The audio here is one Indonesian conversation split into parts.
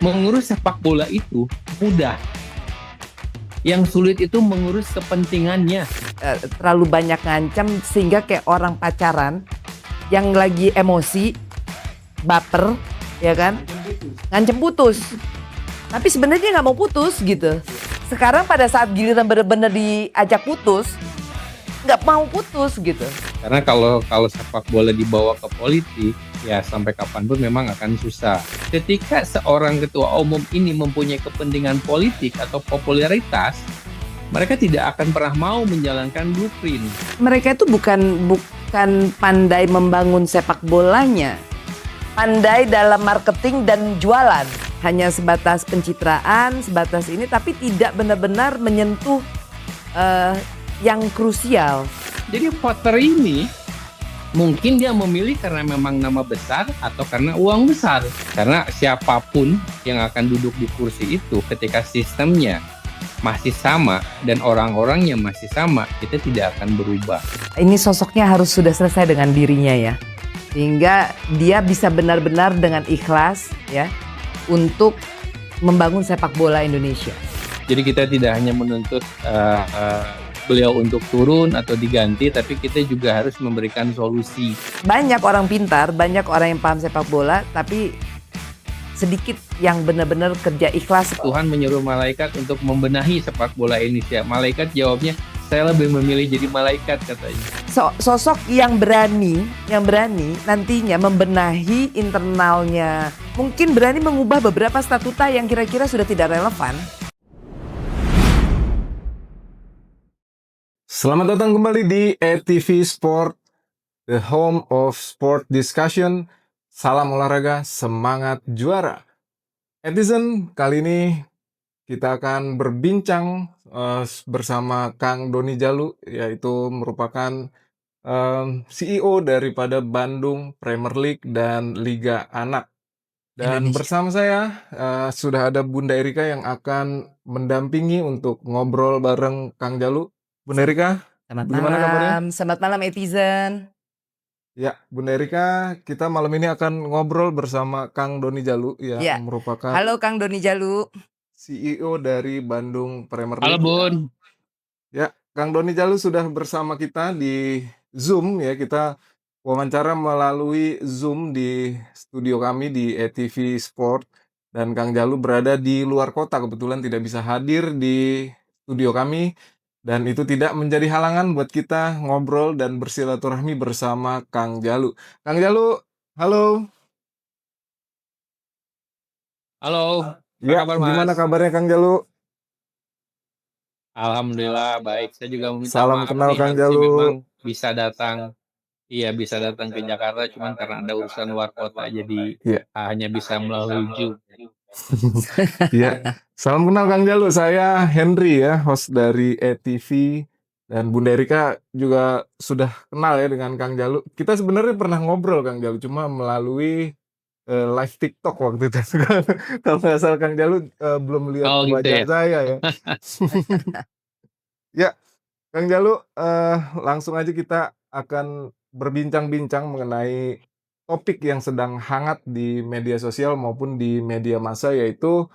Mengurus sepak bola itu mudah. Yang sulit itu mengurus kepentingannya. Terlalu banyak ngancam sehingga kayak orang pacaran yang lagi emosi, baper, ya kan? Ngancem putus. Tapi sebenarnya nggak mau putus gitu. Sekarang pada saat giliran bener-bener diajak putus, nggak mau putus gitu. Karena kalau sepak bola dibawa ke politik, ya sampai kapanpun memang akan susah. Ketika seorang ketua umum ini mempunyai kepentingan politik atau popularitas, mereka tidak akan pernah mau menjalankan blueprint. Mereka itu bukan pandai membangun sepak bolanya, pandai dalam marketing dan jualan. Hanya sebatas pencitraan, sebatas ini, tapi tidak benar-benar menyentuh yang krusial. Jadi voter ini mungkin dia memilih karena memang nama besar atau karena uang besar. Karena siapapun yang akan duduk di kursi itu ketika sistemnya masih sama dan orang-orangnya masih sama, kita tidak akan berubah. Ini sosoknya harus sudah selesai dengan dirinya ya. Sehingga dia bisa benar-benar dengan ikhlas ya untuk membangun sepak bola Indonesia. Jadi kita tidak hanya menuntut beliau untuk turun atau diganti, tapi kita juga harus memberikan solusi. Banyak orang pintar, banyak orang yang paham sepak bola, tapi sedikit yang benar-benar kerja ikhlas. Tuhan menyuruh malaikat untuk membenahi sepak bola Indonesia. Malaikat jawabnya, saya lebih memilih jadi malaikat katanya. Sosok yang berani nantinya membenahi internalnya. Mungkin berani mengubah beberapa statuta yang kira-kira sudah tidak relevan. Selamat datang kembali di ETV Sport, the home of sport discussion. Salam olahraga, semangat juara. Netizen, kali ini kita akan berbincang bersama Kang Doni Jalu, yaitu merupakan CEO daripada Bandung Premier League dan Liga Anak. Dan Indonesia. bersama saya sudah ada Bunda Erika yang akan mendampingi untuk ngobrol bareng Kang Jalu. Bunda Erika, bagaimana kabarnya? Selamat malam Etizen. Ya, Bunda Erika, kita malam ini akan ngobrol bersama Kang Doni Jalu yang Ya. merupakan Halo Kang Doni Jalu. CEO dari Bandung Premier Halo League. Bun. Ya, Kang Doni Jalu sudah bersama kita di Zoom ya. Kita wawancara melalui Zoom di studio kami di ETV Sport, dan Kang Jalu berada di luar kota, kebetulan tidak bisa hadir di studio kami. Dan itu tidak menjadi halangan buat kita ngobrol dan bersilaturahmi bersama Kang Jalu. Kang Jalu, halo. Halo, apa Ya, kabar Mas? gimana kabarnya Kang Jalu? Alhamdulillah baik. Saya juga meminta Salam maaf kenal nih, Kang harusnya Jalu. memang bisa datang. Iya, bisa datang ke Jakarta, cuman karena ada urusan luar kota, jadi Iya. hanya bisa melalui Zoom. Iya. Salam kenal Kang Jalu. Saya Henry ya, host dari ETV, dan Bunda Erika juga sudah kenal ya dengan Kang Jalu. Kita sebenarnya pernah ngobrol Kang Jalu, cuma melalui live TikTok waktu itu. Kalau nggak salah Kang Jalu belum lihat Oh gitu wajah ya. saya ya. Ya, Kang Jalu, langsung aja kita akan berbincang-bincang mengenai topik yang sedang hangat di media sosial maupun di media massa, yaitu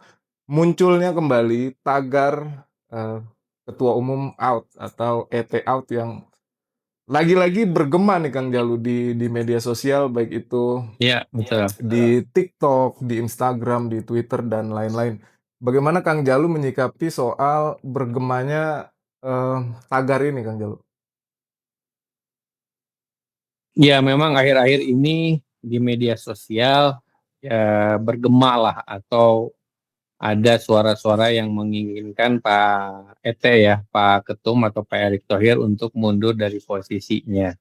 munculnya kembali tagar Ketua Umum out atau ET out yang lagi-lagi bergema nih Kang Jalu di media sosial, baik itu Iya, betul. di TikTok, di Instagram, di Twitter, dan lain-lain. Bagaimana Kang Jalu menyikapi soal bergemanya tagar ini Kang Jalu? Ya, memang akhir-akhir ini di media sosial ya bergema lah, atau ada suara-suara yang menginginkan Pak Ete ya, Pak Ketum atau Pak Erick Thohir untuk mundur dari posisinya.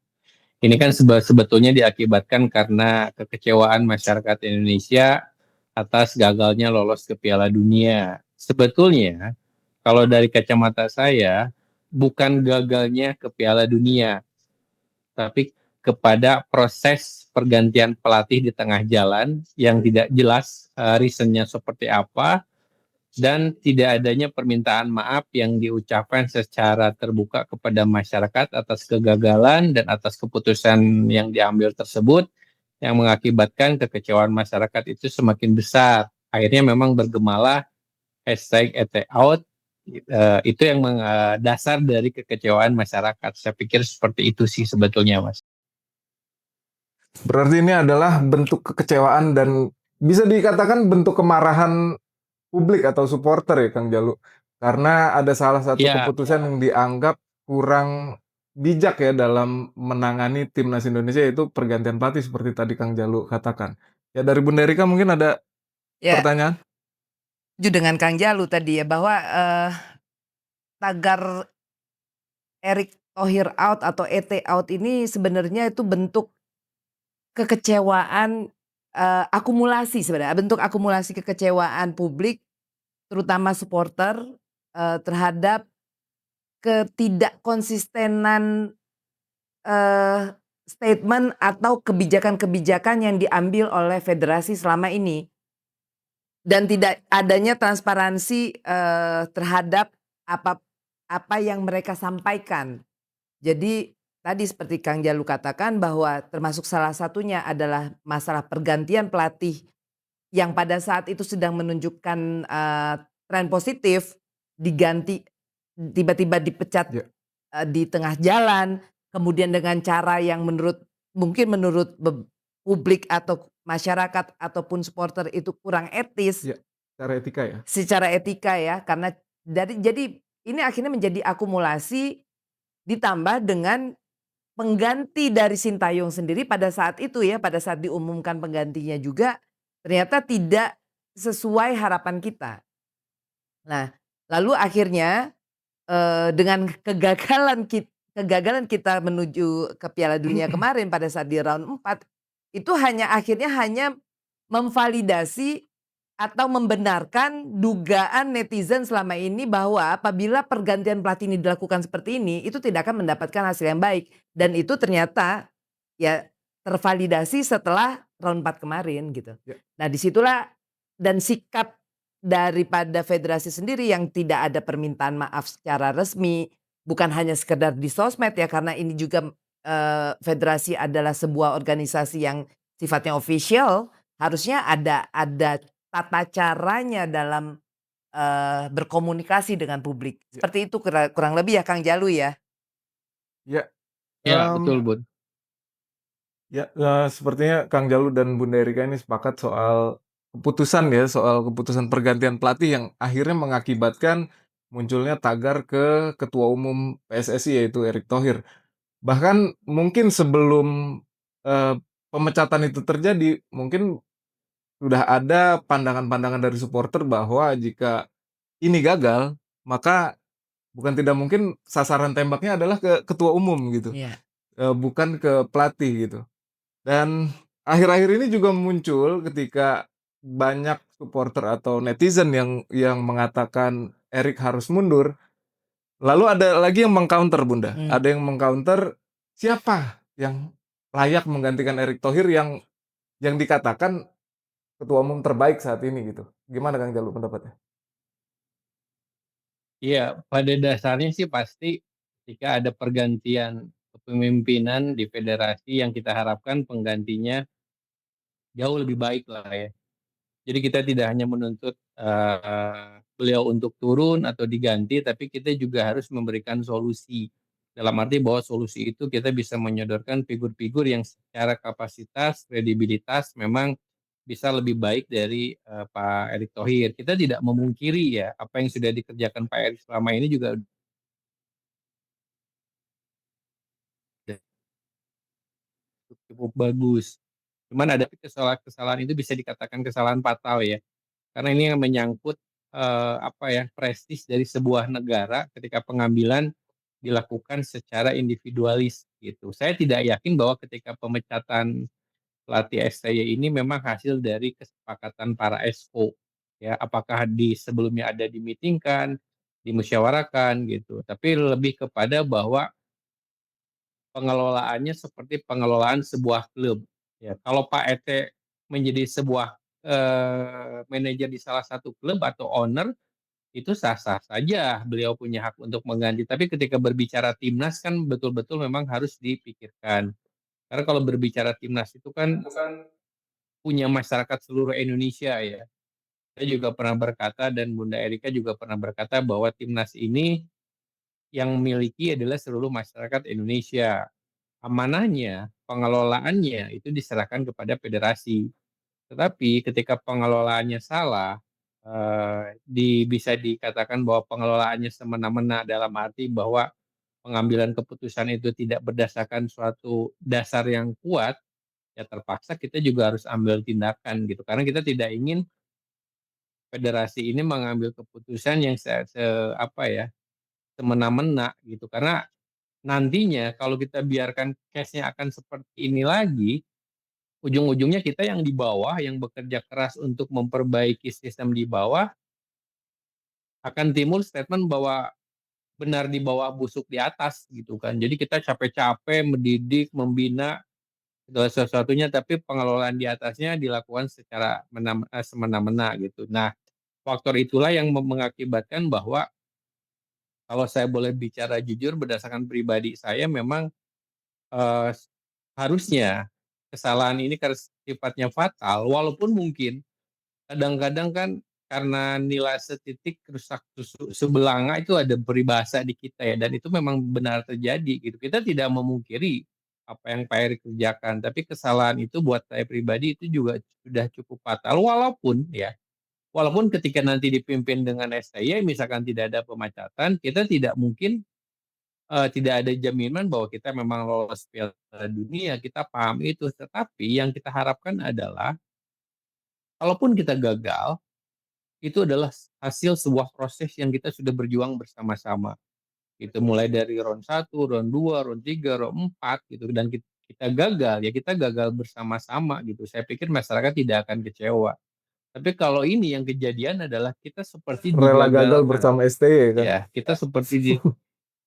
Ini kan sebetulnya diakibatkan karena kekecewaan masyarakat Indonesia atas gagalnya lolos ke Piala Dunia. Sebetulnya kalau dari kacamata saya, bukan gagalnya ke Piala Dunia, tapi kepada proses pergantian pelatih di tengah jalan yang tidak jelas reasonnya seperti apa, dan tidak adanya permintaan maaf yang diucapkan secara terbuka kepada masyarakat atas kegagalan dan atas keputusan yang diambil tersebut, yang mengakibatkan kekecewaan masyarakat itu semakin besar. akhirnya memang bergemalah hashtag #ETOut. Itu yang dasar dari kekecewaan masyarakat. Saya pikir seperti itu sih sebetulnya, Mas. Berarti ini adalah bentuk kekecewaan dan bisa dikatakan bentuk kemarahan publik atau supporter ya Kang Jalu. Karena ada salah satu Ya, keputusan yang dianggap kurang bijak ya dalam menangani timnas Indonesia, yaitu pergantian pelatih seperti tadi Kang Jalu katakan. Ya dari Bunda Erika mungkin ada Ya, pertanyaan? setuju dengan Kang Jalu tadi ya bahwa tagar Erick Thohir out atau ET out ini sebenarnya itu bentuk kekecewaan, akumulasi sebenarnya, bentuk akumulasi kekecewaan publik terutama supporter, terhadap ketidakkonsistenan, statement atau kebijakan-kebijakan yang diambil oleh federasi selama ini. Dan tidak adanya transparansi, terhadap apa apa yang mereka sampaikan. Jadi tadi seperti Kang Jalu katakan bahwa termasuk salah satunya adalah masalah pergantian pelatih yang pada saat itu sedang menunjukkan, tren positif, diganti tiba-tiba dipecat, Ya, di tengah jalan, kemudian dengan cara yang mungkin menurut publik atau masyarakat ataupun supporter itu kurang etis ya, secara etika ya. secara etika ya, karena jadi ini akhirnya menjadi akumulasi ditambah dengan pengganti dari Sintayong sendiri pada saat itu ya, pada saat diumumkan penggantinya juga ternyata tidak sesuai harapan kita. Nah, lalu akhirnya, dengan kegagalan kita menuju ke Piala Dunia kemarin pada saat di round 4 itu akhirnya hanya memvalidasi atau membenarkan dugaan netizen selama ini bahwa apabila pergantian pelatih ini dilakukan seperti ini, itu tidak akan mendapatkan hasil yang baik dan itu ternyata ya tervalidasi setelah round 4 kemarin gitu. Ya. Nah, disitulah dan sikap daripada federasi sendiri yang tidak ada permintaan maaf secara resmi, bukan hanya sekedar di sosmed ya karena ini juga, federasi adalah sebuah organisasi yang sifatnya official, harusnya ada tata caranya dalam, berkomunikasi dengan publik. Ya, Seperti itu kurang lebih ya Kang Jalu ya? ya, ya betul, Bun. ya, sepertinya Kang Jalu dan Bunda Erika ini sepakat soal keputusan ya, soal keputusan pergantian pelatih yang akhirnya mengakibatkan munculnya tagar ke Ketua Umum PSSI yaitu Erick Thohir. Bahkan mungkin sebelum, pemecatan itu terjadi, mungkin sudah ada pandangan-pandangan dari supporter bahwa jika ini gagal, maka bukan tidak mungkin sasaran tembaknya adalah ke Ketua Umum gitu, Iya. bukan ke pelatih gitu. Dan akhir-akhir ini juga muncul ketika banyak supporter atau netizen yang mengatakan Erik harus mundur, lalu ada lagi yang meng-counter Bunda, Mmm. ada yang meng-counter, siapa yang layak menggantikan Erick Thohir yang dikatakan ketua umum terbaik saat ini gitu. Gimana Kang Jalu pendapatnya? Iya, pada dasarnya sih pasti ketika ada pergantian kepemimpinan di federasi yang kita harapkan penggantinya jauh lebih baik lah ya. Jadi kita tidak hanya menuntut beliau untuk turun atau diganti, tapi kita juga harus memberikan solusi. Dalam arti bahwa solusi itu kita bisa menyodorkan figur-figur yang secara kapasitas, kredibilitas memang bisa lebih baik dari Pak Erick Thohir. Kita tidak memungkiri ya apa yang sudah dikerjakan Pak Erick selama ini juga cukup bagus. Cuman ada kesalahan-kesalahan itu bisa dikatakan kesalahan fatal ya. Karena ini yang menyangkut apa ya, prestis dari sebuah negara ketika pengambilan dilakukan secara individualis gitu. Saya tidak yakin bahwa ketika pemecatan pelatih STY ini memang hasil dari kesepakatan para SO ya, apakah sebelumnya ada dimitingkan, dimusyawarakan gitu. Tapi lebih kepada bahwa pengelolaannya seperti pengelolaan sebuah klub. Ya, kalau Pak Ete menjadi sebuah manajer di salah satu klub atau owner itu sah-sah saja beliau punya hak untuk mengganti. Tapi ketika berbicara timnas kan betul-betul memang harus dipikirkan. Karena kalau berbicara timnas itu kan punya masyarakat seluruh Indonesia ya. Saya juga pernah berkata dan Bunda Erika juga pernah berkata bahwa timnas ini yang memiliki adalah seluruh masyarakat Indonesia. Amanahnya, pengelolaannya itu diserahkan kepada federasi. Tetapi ketika pengelolaannya salah, bisa dikatakan bahwa pengelolaannya semena-mena dalam arti bahwa pengambilan keputusan itu tidak berdasarkan suatu dasar yang kuat, ya terpaksa kita juga harus ambil tindakan gitu. Karena kita tidak ingin federasi ini mengambil keputusan yang apa ya, semena-mena gitu. Karena nantinya kalau kita biarkan case-nya akan seperti ini lagi, ujung-ujungnya kita yang di bawah yang bekerja keras untuk memperbaiki sistem di bawah akan timbul statement bahwa benar di bawah busuk di atas gitu kan. Jadi kita capek-capek mendidik, membina segala sesuatunya tapi pengelolaan di atasnya dilakukan secara semena-mena gitu. Nah, faktor itulah yang mengakibatkan bahwa kalau saya boleh bicara jujur berdasarkan pribadi saya memang eh, harusnya kesalahan ini karena sifatnya fatal walaupun mungkin kadang-kadang kan karena nilai setitik rusak sebelanga itu ada peribahasa di kita ya dan itu memang benar terjadi gitu. Kita tidak memungkiri apa yang Pak Erick kerjakan, tapi kesalahan itu buat saya pribadi itu juga sudah cukup fatal walaupun ketika nanti dipimpin dengan STY misalkan tidak ada pemecatan, kita tidak mungkin tidak ada jaminan bahwa kita memang lolos Piala Dunia, kita paham itu, tetapi yang kita harapkan adalah kalaupun kita gagal itu adalah hasil sebuah proses yang kita sudah berjuang bersama-sama. Gitu, mulai dari round 1, round 2, round 3, round 4 gitu dan kita gagal ya kita gagal bersama-sama gitu. Saya pikir masyarakat tidak akan kecewa. Tapi kalau ini yang kejadian adalah kita seperti Rela gagal digagalkan. bersama STY kan. Ya, kita seperti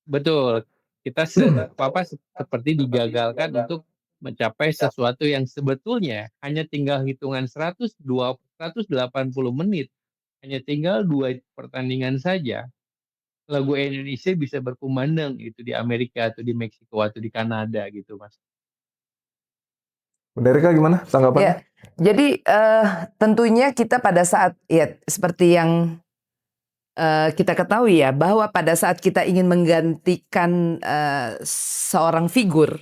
betul. Kita seperti digagalkan untuk mencapai sesuatu yang sebetulnya hanya tinggal hitungan 180 menit. Hanya tinggal 2 pertandingan saja. Lagu Indonesia bisa berkumandang itu di Amerika atau di Meksiko atau di Kanada gitu, Mas. Bunda Erika gimana tanggapannya? Ya, jadi tentunya kita pada saat ya seperti yang kita ketahui ya bahwa pada saat kita ingin menggantikan seorang figur,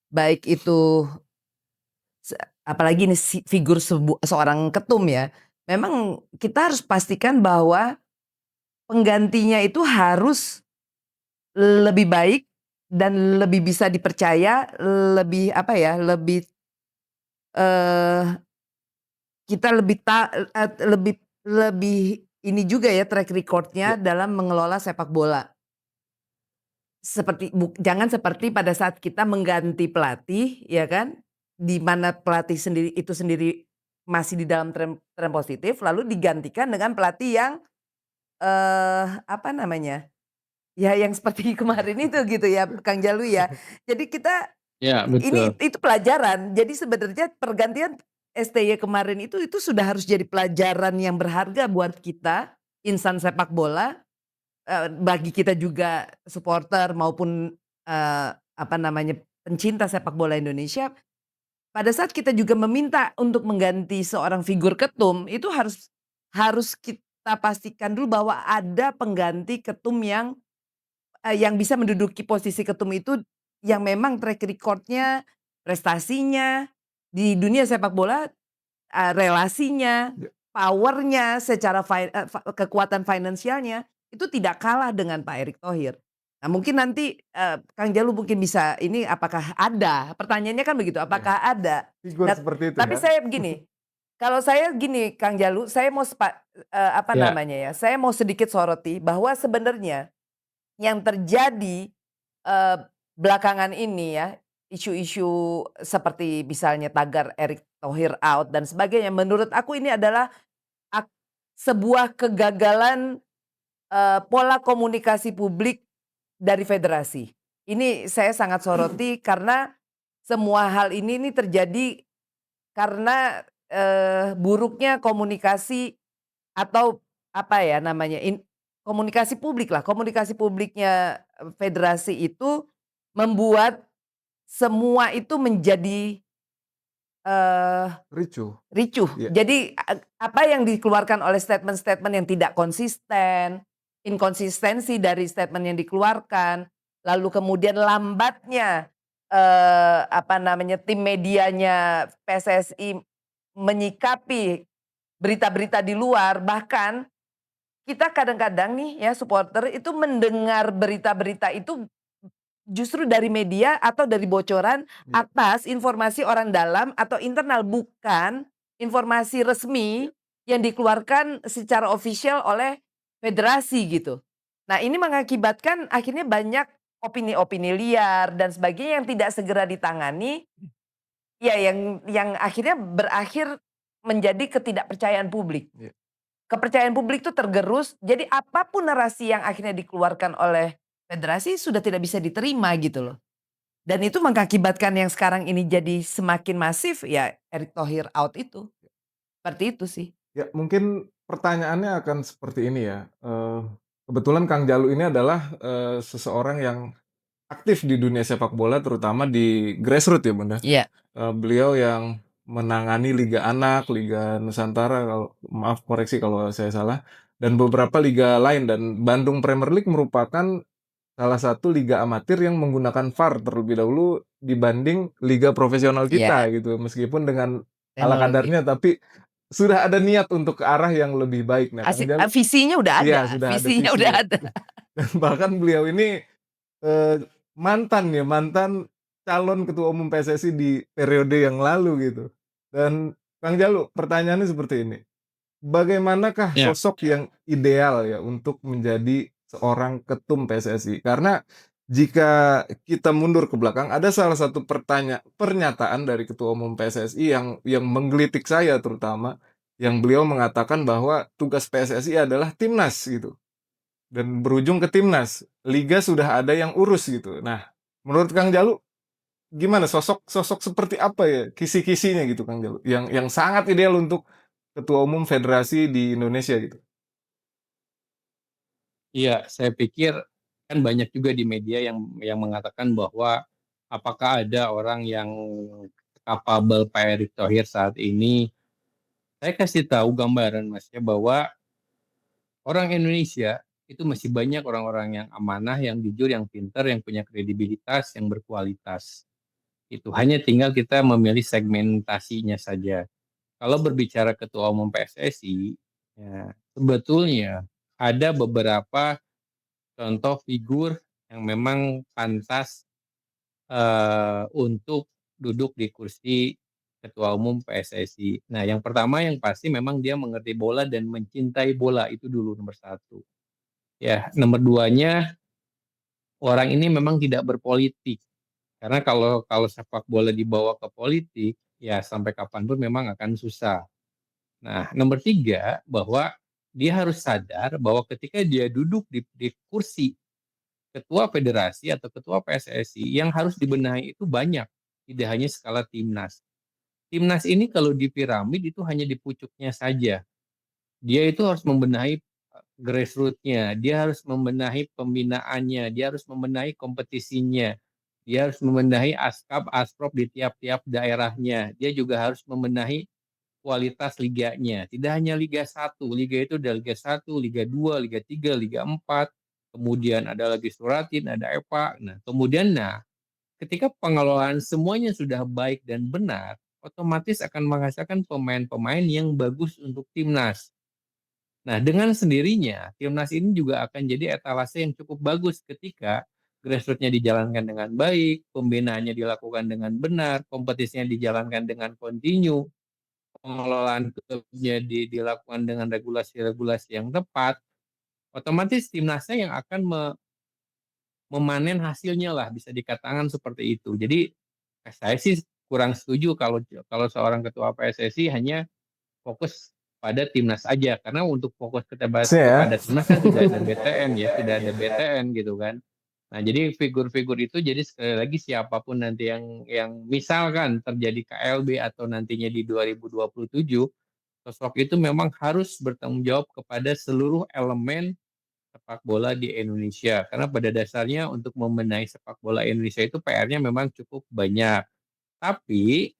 baik itu apalagi ini figur seorang ketum ya, memang kita harus pastikan bahwa penggantinya itu harus lebih baik dan lebih bisa dipercaya, lebih apa ya, lebih kita lebih ini juga ya track recordnya Ya. dalam mengelola sepak bola. Jangan seperti pada saat kita mengganti pelatih, ya kan, di mana pelatih itu sendiri masih di dalam tren positif, lalu digantikan dengan pelatih yang apa namanya, ya yang seperti kemarin itu gitu ya, Kang Jalu ya. Jadi kita Ya, ini betul. itu pelajaran. Jadi sebenarnya pergantian STY kemarin itu sudah harus jadi pelajaran yang berharga buat kita, insan sepak bola. Bagi kita juga supporter maupun, apa namanya, pencinta sepak bola Indonesia, pada saat kita juga meminta untuk mengganti seorang figur ketum, itu harus harus kita pastikan dulu bahwa ada pengganti ketum yang bisa menduduki posisi ketum itu, yang memang track record-nya, prestasinya, di dunia sepak bola, relasinya, Ya. power-nya, secara kekuatan finansialnya, itu tidak kalah dengan Pak Erick Thohir. Nah mungkin nanti, Kang Jalu mungkin bisa ini apakah ada? Pertanyaannya kan begitu, apakah ada? Figur Nah, seperti itu tapi ya. saya begini, kalau saya gini Kang Jalu, saya mau apa Ya, namanya ya, saya mau sedikit soroti bahwa sebenarnya yang terjadi, belakangan ini ya, isu-isu seperti misalnya tagar Erick Thohir out dan sebagainya, menurut aku ini adalah ak sebuah kegagalan, pola komunikasi publik dari federasi. Ini saya sangat soroti karena semua hal ini terjadi karena, buruknya komunikasi atau apa ya namanya, komunikasi publik lah, komunikasi publiknya, federasi itu membuat semua itu menjadi, eh Ricuh. ricuh. Iya. Jadi apa yang dikeluarkan oleh statement-statement yang tidak konsisten, inkonsistensi dari statement yang dikeluarkan, lalu kemudian lambatnya tim medianya PSSI menyikapi berita-berita di luar, bahkan kita kadang-kadang nih ya supporter itu mendengar berita-berita itu justru dari media atau dari bocoran Iya. atas informasi orang dalam atau internal, bukan informasi resmi yang dikeluarkan secara official oleh federasi gitu. Nah, ini mengakibatkan akhirnya banyak opini-opini liar dan sebagainya yang tidak segera ditangani, ya yang akhirnya berakhir menjadi ketidakpercayaan publik. Iya. Kepercayaan publik itu tergerus, jadi apapun narasi yang akhirnya dikeluarkan oleh federasi sudah tidak bisa diterima gitu loh. Dan itu mengakibatkan yang sekarang ini jadi semakin masif ya Erick Thohir out itu. Seperti itu sih. Ya, mungkin pertanyaannya akan seperti ini ya. Kebetulan Kang Jalu ini adalah seseorang yang aktif di dunia sepak bola, terutama di grassroots ya Bunda. Iya. Beliau yang menangani Liga Anak, Liga Nusantara, maaf koreksi kalau saya salah, dan beberapa liga lain. Dan Bandung Premier League merupakan salah satu liga amatir yang menggunakan VAR terlebih dahulu dibanding liga profesional kita Iya, gitu. Meskipun dengan ala teknologi. kadarnya, tapi sudah ada niat untuk ke arah yang lebih baik. Nah, Kang Jalu, Visinya udah ada, iya sudah ada visinya visi udah ya. ada. Dan bahkan beliau ini mantan calon ketua umum PSSI di periode yang lalu gitu. Dan Kang Jalu, pertanyaannya seperti ini. Bagaimanakah Ya, sosok yang ideal ya untuk menjadi seorang ketum PSSI? Karena jika kita mundur ke belakang, ada salah satu pernyataan dari ketua umum PSSI yang menggelitik saya terutama, yang beliau mengatakan bahwa tugas PSSI adalah timnas gitu. Dan berujung ke timnas, liga sudah ada yang urus gitu. Nah, menurut Kang Jalu gimana sosok seperti apa ya kisi-kisinya gitu Kang Jalu, yang sangat ideal untuk ketua umum federasi di Indonesia gitu? iya, saya pikir kan banyak juga di media yang mengatakan bahwa apakah ada orang yang kapabel Pak Erick Thohir saat ini. Saya kasih tahu gambaran Mas ya bahwa orang Indonesia itu masih banyak orang-orang yang amanah, yang jujur, yang pintar, yang punya kredibilitas, yang berkualitas. Itu hanya tinggal kita memilih segmentasinya saja. Kalau berbicara ketua umum PSSI, ya, sebetulnya ada beberapa contoh figur yang memang pantas untuk duduk di kursi ketua umum PSSI. Nah, yang pertama yang pasti memang dia mengerti bola dan mencintai bola, itu dulu nomor satu. Ya, nomor duanya orang ini memang tidak berpolitik. Karena kalau kalau sepak bola dibawa ke politik, ya sampai kapanpun memang akan susah. Nah, nomor tiga bahwa dia harus sadar bahwa ketika dia duduk di kursi ketua federasi atau ketua PSSI, yang harus dibenahi itu banyak, tidak hanya skala timnas. Timnas ini kalau di piramid itu hanya di pucuknya saja. Dia itu harus membenahi grassroots-nya, dia harus membenahi pembinaannya, dia harus membenahi kompetisinya, dia harus membenahi askab, asprop di tiap-tiap daerahnya, dia juga harus membenahi kualitas liganya. Tidak hanya Liga 1, liga itu ada Liga 1, Liga 2, Liga 3, Liga 4, kemudian ada lagi Suratin, ada EPA. Nah, kemudian ketika pengelolaan semuanya sudah baik dan benar, otomatis akan menghasilkan pemain-pemain yang bagus untuk timnas. Nah, dengan sendirinya, timnas ini juga akan jadi etalase yang cukup bagus ketika grassroots-nya dijalankan dengan baik, pembinaannya dilakukan dengan benar, kompetisinya dijalankan dengan kontinu, pengelolaan klubnya dilakukan dengan regulasi-regulasi yang tepat, otomatis timnasnya yang akan memanen hasilnya lah, bisa dikatakan seperti itu. Jadi saya sih kurang setuju kalau kalau seorang ketua PSSI hanya fokus pada timnas aja, karena untuk fokus Saya ya. kepada timnas kan sudah ada BTN ya, sudah ada BTN gitu kan. Nah, jadi figur-figur itu, jadi sekali lagi siapapun nanti yang misalkan terjadi KLB atau nantinya di 2027, sosok itu memang harus bertanggung jawab kepada seluruh elemen sepak bola di Indonesia. Karena pada dasarnya untuk membenahi sepak bola Indonesia itu PR-nya memang cukup banyak. Tapi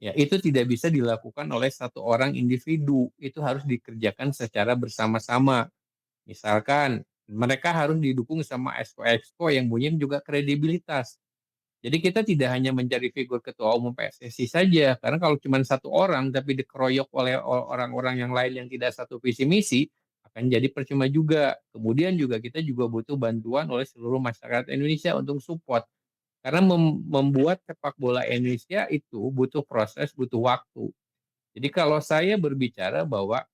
Ya, itu tidak bisa dilakukan oleh satu orang individu. Itu harus dikerjakan secara bersama-sama. Misalkan mereka harus didukung sama exco-exco yang punya juga kredibilitas. Jadi kita tidak hanya mencari figur ketua umum PSSI saja, karena kalau cuma satu orang tapi dikeroyok oleh orang-orang yang lain yang tidak satu visi misi, akan jadi percuma juga. Kemudian juga kita juga butuh bantuan oleh seluruh masyarakat Indonesia untuk support. Karena membuat sepak bola Indonesia itu butuh proses, butuh waktu. Jadi kalau saya berbicara bahwa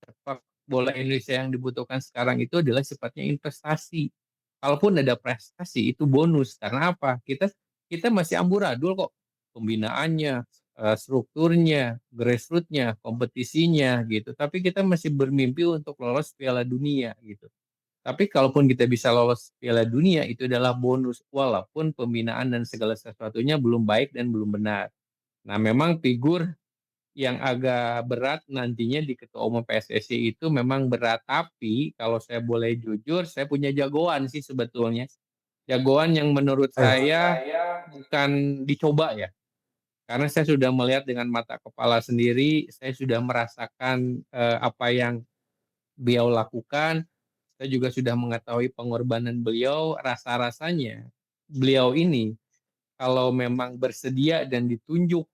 sepak bola Indonesia yang dibutuhkan sekarang itu adalah sifatnya investasi. Kalaupun ada prestasi itu bonus. Karena apa? Kita masih amburadul kok, pembinaannya, strukturnya, grassrootsnya, kompetisinya gitu. Tapi kita masih bermimpi untuk lolos Piala Dunia gitu. Tapi kalaupun kita bisa lolos Piala Dunia itu adalah bonus walaupun pembinaan dan segala sesuatunya belum baik dan belum benar. Nah, memang figur yang agak berat nantinya di ketua umum PSSI itu memang berat, tapi kalau saya boleh jujur, saya punya jagoan sih sebetulnya. Jagoan yang menurut saya bukan dicoba ya. Karena saya sudah melihat dengan mata kepala sendiri, saya sudah merasakan apa yang beliau lakukan. Saya juga sudah mengetahui pengorbanan beliau, rasa-rasanya beliau ini kalau memang bersedia dan ditunjuk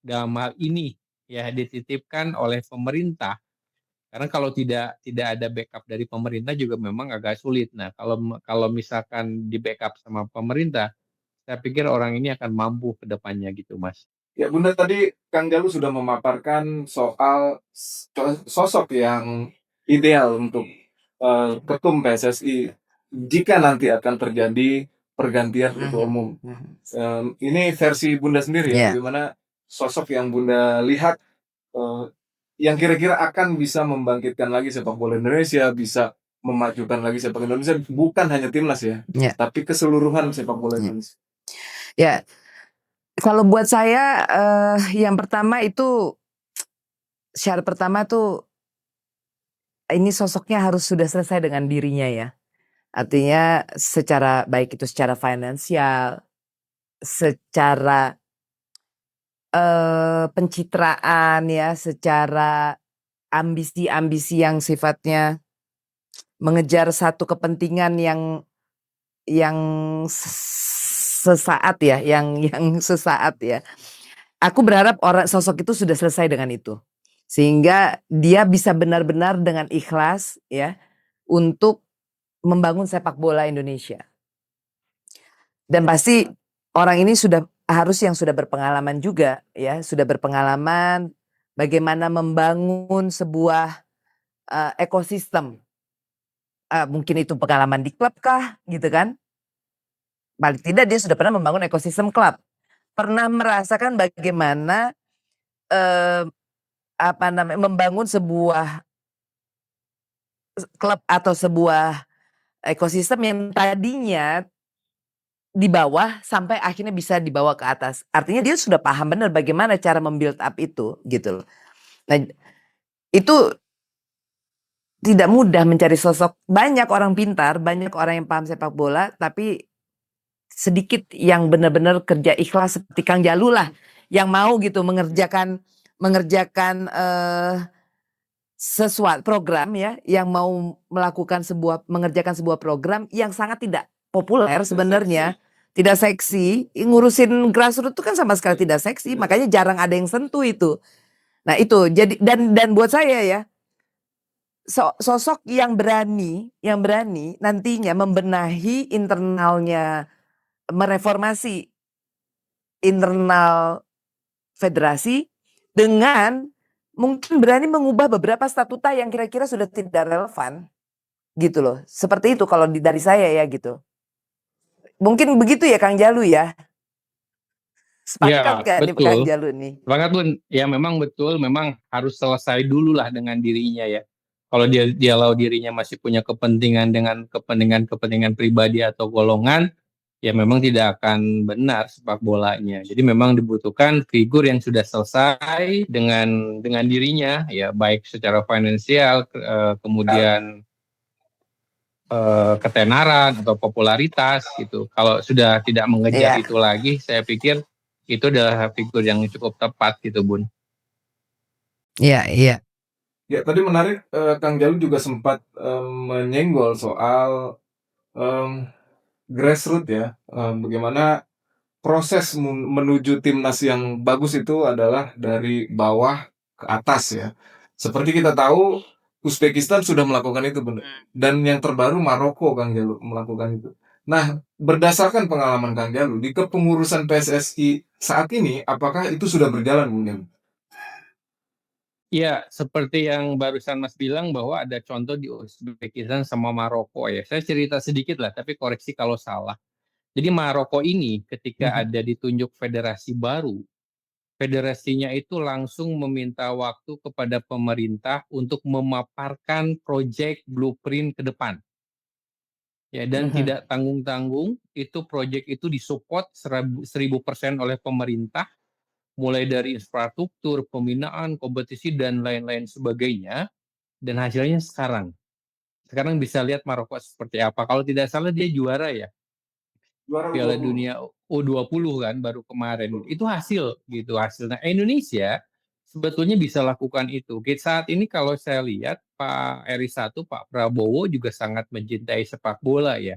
dalam hal ini ya dititipkan oleh pemerintah, karena kalau tidak ada backup dari pemerintah juga memang agak sulit. Nah, kalau kalau misalkan di backup sama pemerintah, saya pikir orang ini akan mampu ke depannya gitu, Mas. Ya, Bunda, tadi Kang Jalu sudah memaparkan soal sosok yang ideal untuk ketum PSSI jika nanti akan terjadi pergantian ketua umum. Ini versi Bunda sendiri ya, bagaimana sosok yang Bunda lihat yang kira-kira akan bisa membangkitkan lagi sepak bola Indonesia, bisa memajukan lagi sepak Indonesia, bukan hanya timnas ya, tapi keseluruhan sepak bola Indonesia. Ya, kalau buat saya yang pertama itu syarat pertama tuh ini sosoknya harus sudah selesai dengan dirinya ya. Artinya secara baik itu secara finansial, secara pencitraan ya, secara ambisi-ambisi yang sifatnya mengejar satu kepentingan yang sesaat ya, yang sesaat ya. Aku berharap orang sosok itu sudah selesai dengan itu. Sehingga dia bisa benar-benar dengan ikhlas ya untuk membangun sepak bola Indonesia. Dan pasti orang ini harus yang sudah berpengalaman juga ya, sudah berpengalaman bagaimana membangun sebuah ekosistem. Mungkin itu pengalaman di klub kah gitu kan. Paling tidak dia sudah pernah membangun ekosistem klub. Pernah merasakan bagaimana membangun sebuah klub atau sebuah ekosistem yang tadinya di bawah sampai akhirnya bisa dibawa ke atas. Artinya dia sudah paham benar bagaimana cara membuild up itu gitu loh. Nah, itu tidak mudah mencari sosok. Banyak orang pintar, banyak orang yang paham sepak bola, tapi sedikit yang benar-benar kerja ikhlas seperti Kang Jalu lah, yang mau gitu mengerjakan sesuatu program ya, yang mau mengerjakan sebuah program yang sangat tidak populer sebenarnya, tidak seksi. Ngurusin grassroots itu kan sama sekali tidak seksi, makanya jarang ada yang sentuh itu. Nah itu jadi dan buat saya ya, sosok yang berani nantinya membenahi internalnya, mereformasi internal federasi dengan mungkin berani mengubah beberapa statuta yang kira-kira sudah tidak relevan gitu loh. Seperti itu kalau dari saya ya gitu. Mungkin begitu ya Kang Jalu ya. Sepakat gak nih Kang Jalu nih? Sepakat Bun. Ya memang betul, memang harus selesai dulu lah dengan dirinya ya. Kalau dia dirinya masih punya kepentingan dengan kepentingan pribadi atau golongan, ya memang tidak akan benar sepak bolanya. Jadi memang dibutuhkan figur yang sudah selesai dengan dirinya, ya baik secara finansial, kemudian ketenaran atau popularitas gitu. Kalau sudah tidak mengejar itu lagi, saya pikir itu adalah figur yang cukup tepat gitu, Bun. Iya, iya. Ya, tadi menarik, Kang Jalu juga sempat menyenggol soal grassroots ya, bagaimana proses menuju timnas yang bagus itu adalah dari bawah ke atas ya. Seperti kita tahu, Uzbekistan sudah melakukan itu, benar. Dan yang terbaru Maroko, Kang Jalu, melakukan itu. Nah, berdasarkan pengalaman Kang Jalu di kepengurusan PSSI saat ini, apakah itu sudah berjalan, Bung Jalu? Ya, seperti yang barusan Mas bilang bahwa ada contoh di Uzbekistan sama Maroko ya. Saya cerita sedikit lah, tapi koreksi kalau salah. Jadi Maroko ini ketika ada ditunjuk federasi baru, federasinya itu langsung meminta waktu kepada pemerintah untuk memaparkan proyek blueprint ke depan. Ya, dan tidak tanggung-tanggung, itu proyek itu disupport 1000% oleh pemerintah, mulai dari infrastruktur, pembinaan, kompetisi, dan lain-lain sebagainya. Dan hasilnya sekarang bisa lihat Maroko seperti apa. Kalau tidak salah dia juara ya Juara Piala U20. Dunia U20 kan baru kemarin. Itu hasil gitu hasilnya. Indonesia sebetulnya bisa lakukan itu. Saat ini kalau saya lihat Pak Eri Satu, Pak Prabowo juga sangat mencintai sepak bola ya.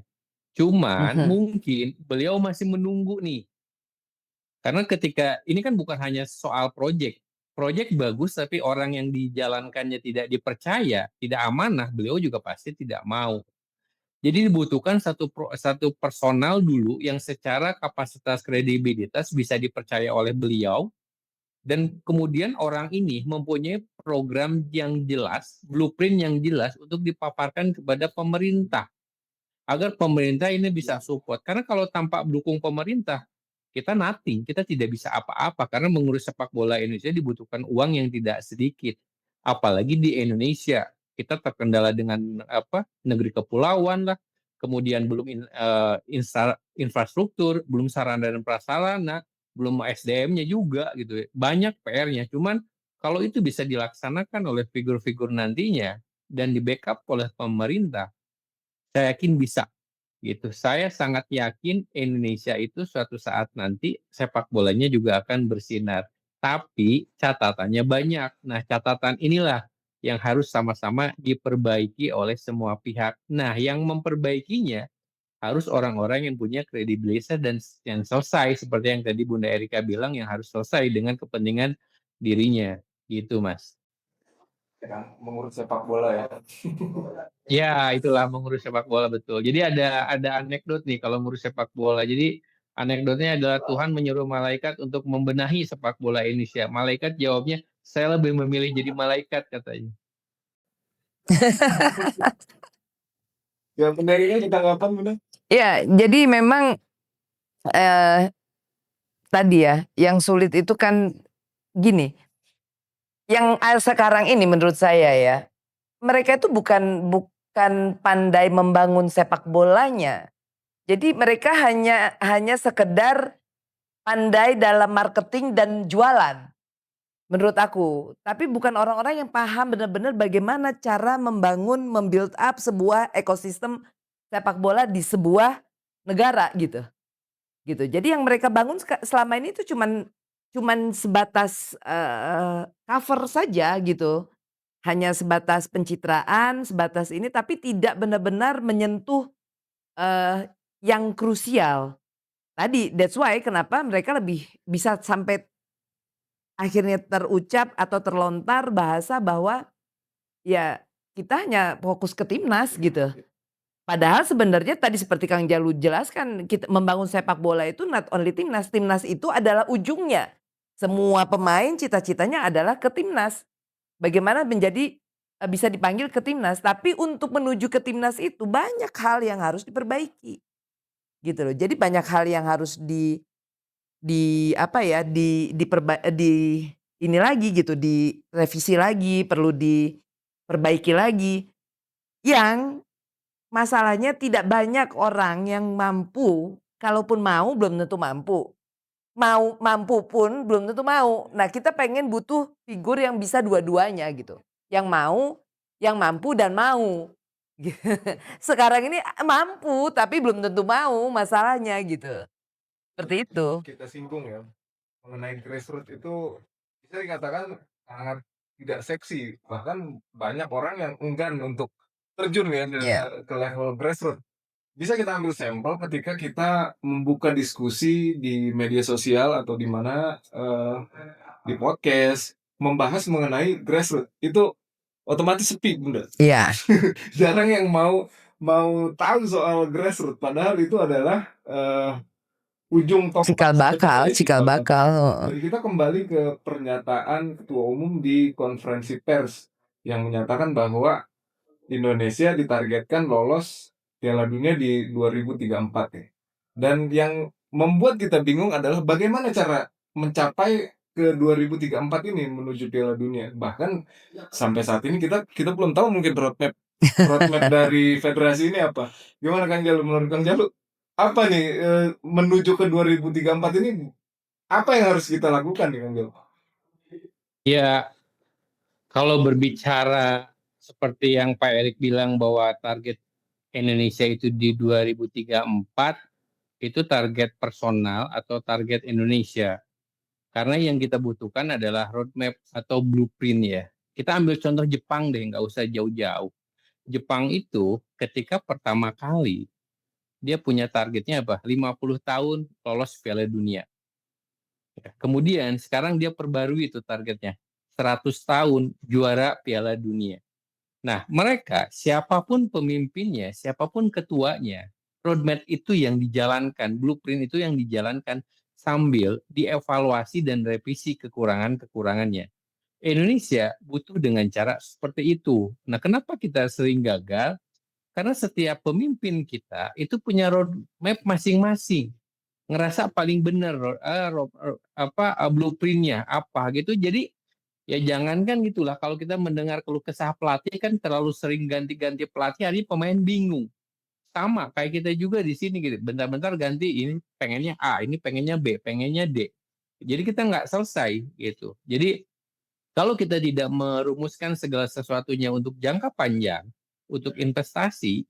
Cuman mungkin beliau masih menunggu nih. Karena ketika ini kan bukan hanya soal proyek. Proyek bagus tapi orang yang dijalankannya tidak dipercaya, tidak amanah, beliau juga pasti tidak mau. Jadi dibutuhkan satu personal dulu yang secara kapasitas kredibilitas bisa dipercaya oleh beliau, dan kemudian orang ini mempunyai program yang jelas, blueprint yang jelas untuk dipaparkan kepada pemerintah agar pemerintah ini bisa support. Karena kalau tanpa dukung pemerintah, kita nothing, kita tidak bisa apa-apa karena mengurus sepak bola Indonesia dibutuhkan uang yang tidak sedikit. Apalagi di Indonesia, kita terkendala dengan negeri kepulauan lah, kemudian belum infrastruktur, belum sarana dan prasarana, belum SDM-nya juga gitu. Banyak PR-nya. Cuman kalau itu bisa dilaksanakan oleh figur-figur nantinya dan di backup oleh pemerintah, saya yakin bisa gitu. Saya sangat yakin Indonesia itu suatu saat nanti sepak bolanya juga akan bersinar. Tapi catatannya banyak. Nah, catatan inilah yang harus sama-sama diperbaiki oleh semua pihak. Nah, yang memperbaikinya harus orang-orang yang punya kredibilitas dan yang selesai seperti yang tadi Bunda Erika bilang, yang harus selesai dengan kepentingan dirinya. Gitu, Mas. Ya, mengurus sepak bola ya. Ya, itulah mengurus sepak bola, betul. Jadi ada anekdot nih kalau ngurus sepak bola. Jadi anekdotnya adalah Tuhan menyuruh malaikat untuk membenahi sepak bola Indonesia. Malaikat jawabnya, saya lebih memilih jadi malaikat katanya. Yang pendirinya kita kapan, Bunda? Ya, jadi memang tadi ya, yang sulit itu kan gini. Yang sekarang ini menurut saya ya, mereka itu bukan pandai membangun sepak bolanya. Jadi mereka hanya sekedar pandai dalam marketing dan jualan. Menurut aku, tapi bukan orang-orang yang paham benar-benar bagaimana cara membuild up sebuah ekosistem sepak bola di sebuah negara gitu. Gitu. Jadi yang mereka bangun selama ini itu cuman sebatas cover saja gitu. Hanya sebatas pencitraan, sebatas ini, tapi tidak benar-benar menyentuh yang krusial. Tadi that's why kenapa mereka lebih bisa sampai akhirnya terucap atau terlontar bahasa bahwa ya kita hanya fokus ke timnas gitu. Padahal sebenarnya tadi seperti Kang Jalu jelaskan, kita membangun sepak bola itu not only timnas, timnas itu adalah ujungnya. Semua pemain cita-citanya adalah ke timnas. Bagaimana menjadi bisa dipanggil ke timnas, tapi untuk menuju ke timnas itu banyak hal yang harus diperbaiki. Gitu loh. Jadi banyak hal yang harus apa ya, ini lagi gitu, direvisi lagi, perlu diperbaiki lagi. Yang masalahnya tidak banyak orang yang mampu, kalaupun mau belum tentu mampu. Mampu pun belum tentu mau. Nah, kita pengen butuh figur yang bisa dua-duanya gitu. Yang mau, yang mampu dan mau. Sekarang ini mampu tapi belum tentu mau masalahnya gitu. Seperti itu. Kita singgung ya. mengenai grassroots itu bisa dikatakan sangat tidak seksi. Bahkan banyak orang yang enggan untuk terjun ya Iya. ke level grassroots. Bisa kita ambil sampel ketika kita membuka diskusi di media sosial atau di mana di podcast membahas mengenai grassroots itu otomatis sepi, Bunda. Iya. Jarang yang mau mau tahu soal grassroots padahal itu adalah ujung Cikal tombak bakal, sebenarnya cikal cikal bakal. bakal. Jadi kita kembali ke pernyataan Ketua Umum di konferensi pers yang menyatakan bahwa Indonesia ditargetkan lolos Piala Dunia di 2034 ya. Dan yang membuat kita bingung adalah bagaimana cara mencapai ke 2034 ini menuju Piala Dunia. Bahkan sampai saat ini kita belum tahu mungkin roadmap dari federasi ini apa. Gimana Kang Jalu, menurut Kang Jalu? Apa nih menuju ke 2034 ini apa yang harus kita lakukan nih Kang Jalu? Ya, kalau berbicara seperti yang Pak Erik bilang bahwa target Indonesia itu di 2034, itu target personal atau target Indonesia. Karena yang kita butuhkan adalah roadmap atau blueprint ya. Kita ambil contoh Jepang deh, nggak usah jauh-jauh. Jepang itu ketika pertama kali dia punya targetnya apa? 50 tahun lolos Piala Dunia. Kemudian sekarang dia perbarui itu targetnya. 100 tahun juara Piala Dunia. Nah, mereka siapapun pemimpinnya, siapapun ketuanya, roadmap itu yang dijalankan, blueprint itu yang dijalankan sambil dievaluasi dan revisi kekurangan-kekurangannya. Indonesia butuh dengan cara seperti itu. Nah, kenapa kita sering gagal? Karena setiap pemimpin kita itu punya roadmap masing-masing, ngerasa paling benar blueprintnya apa gitu. Jadi ya jangankan gitulah, kalau kita mendengar keluh kesah pelatih kan terlalu sering ganti-ganti pelatih, hari pemain bingung. Sama kayak kita juga di sini gitu. Bentar-bentar ganti, ini pengennya A, ini pengennya B, pengennya D. Jadi kita nggak selesai gitu. Jadi kalau kita tidak merumuskan segala sesuatunya untuk jangka panjang, untuk investasi,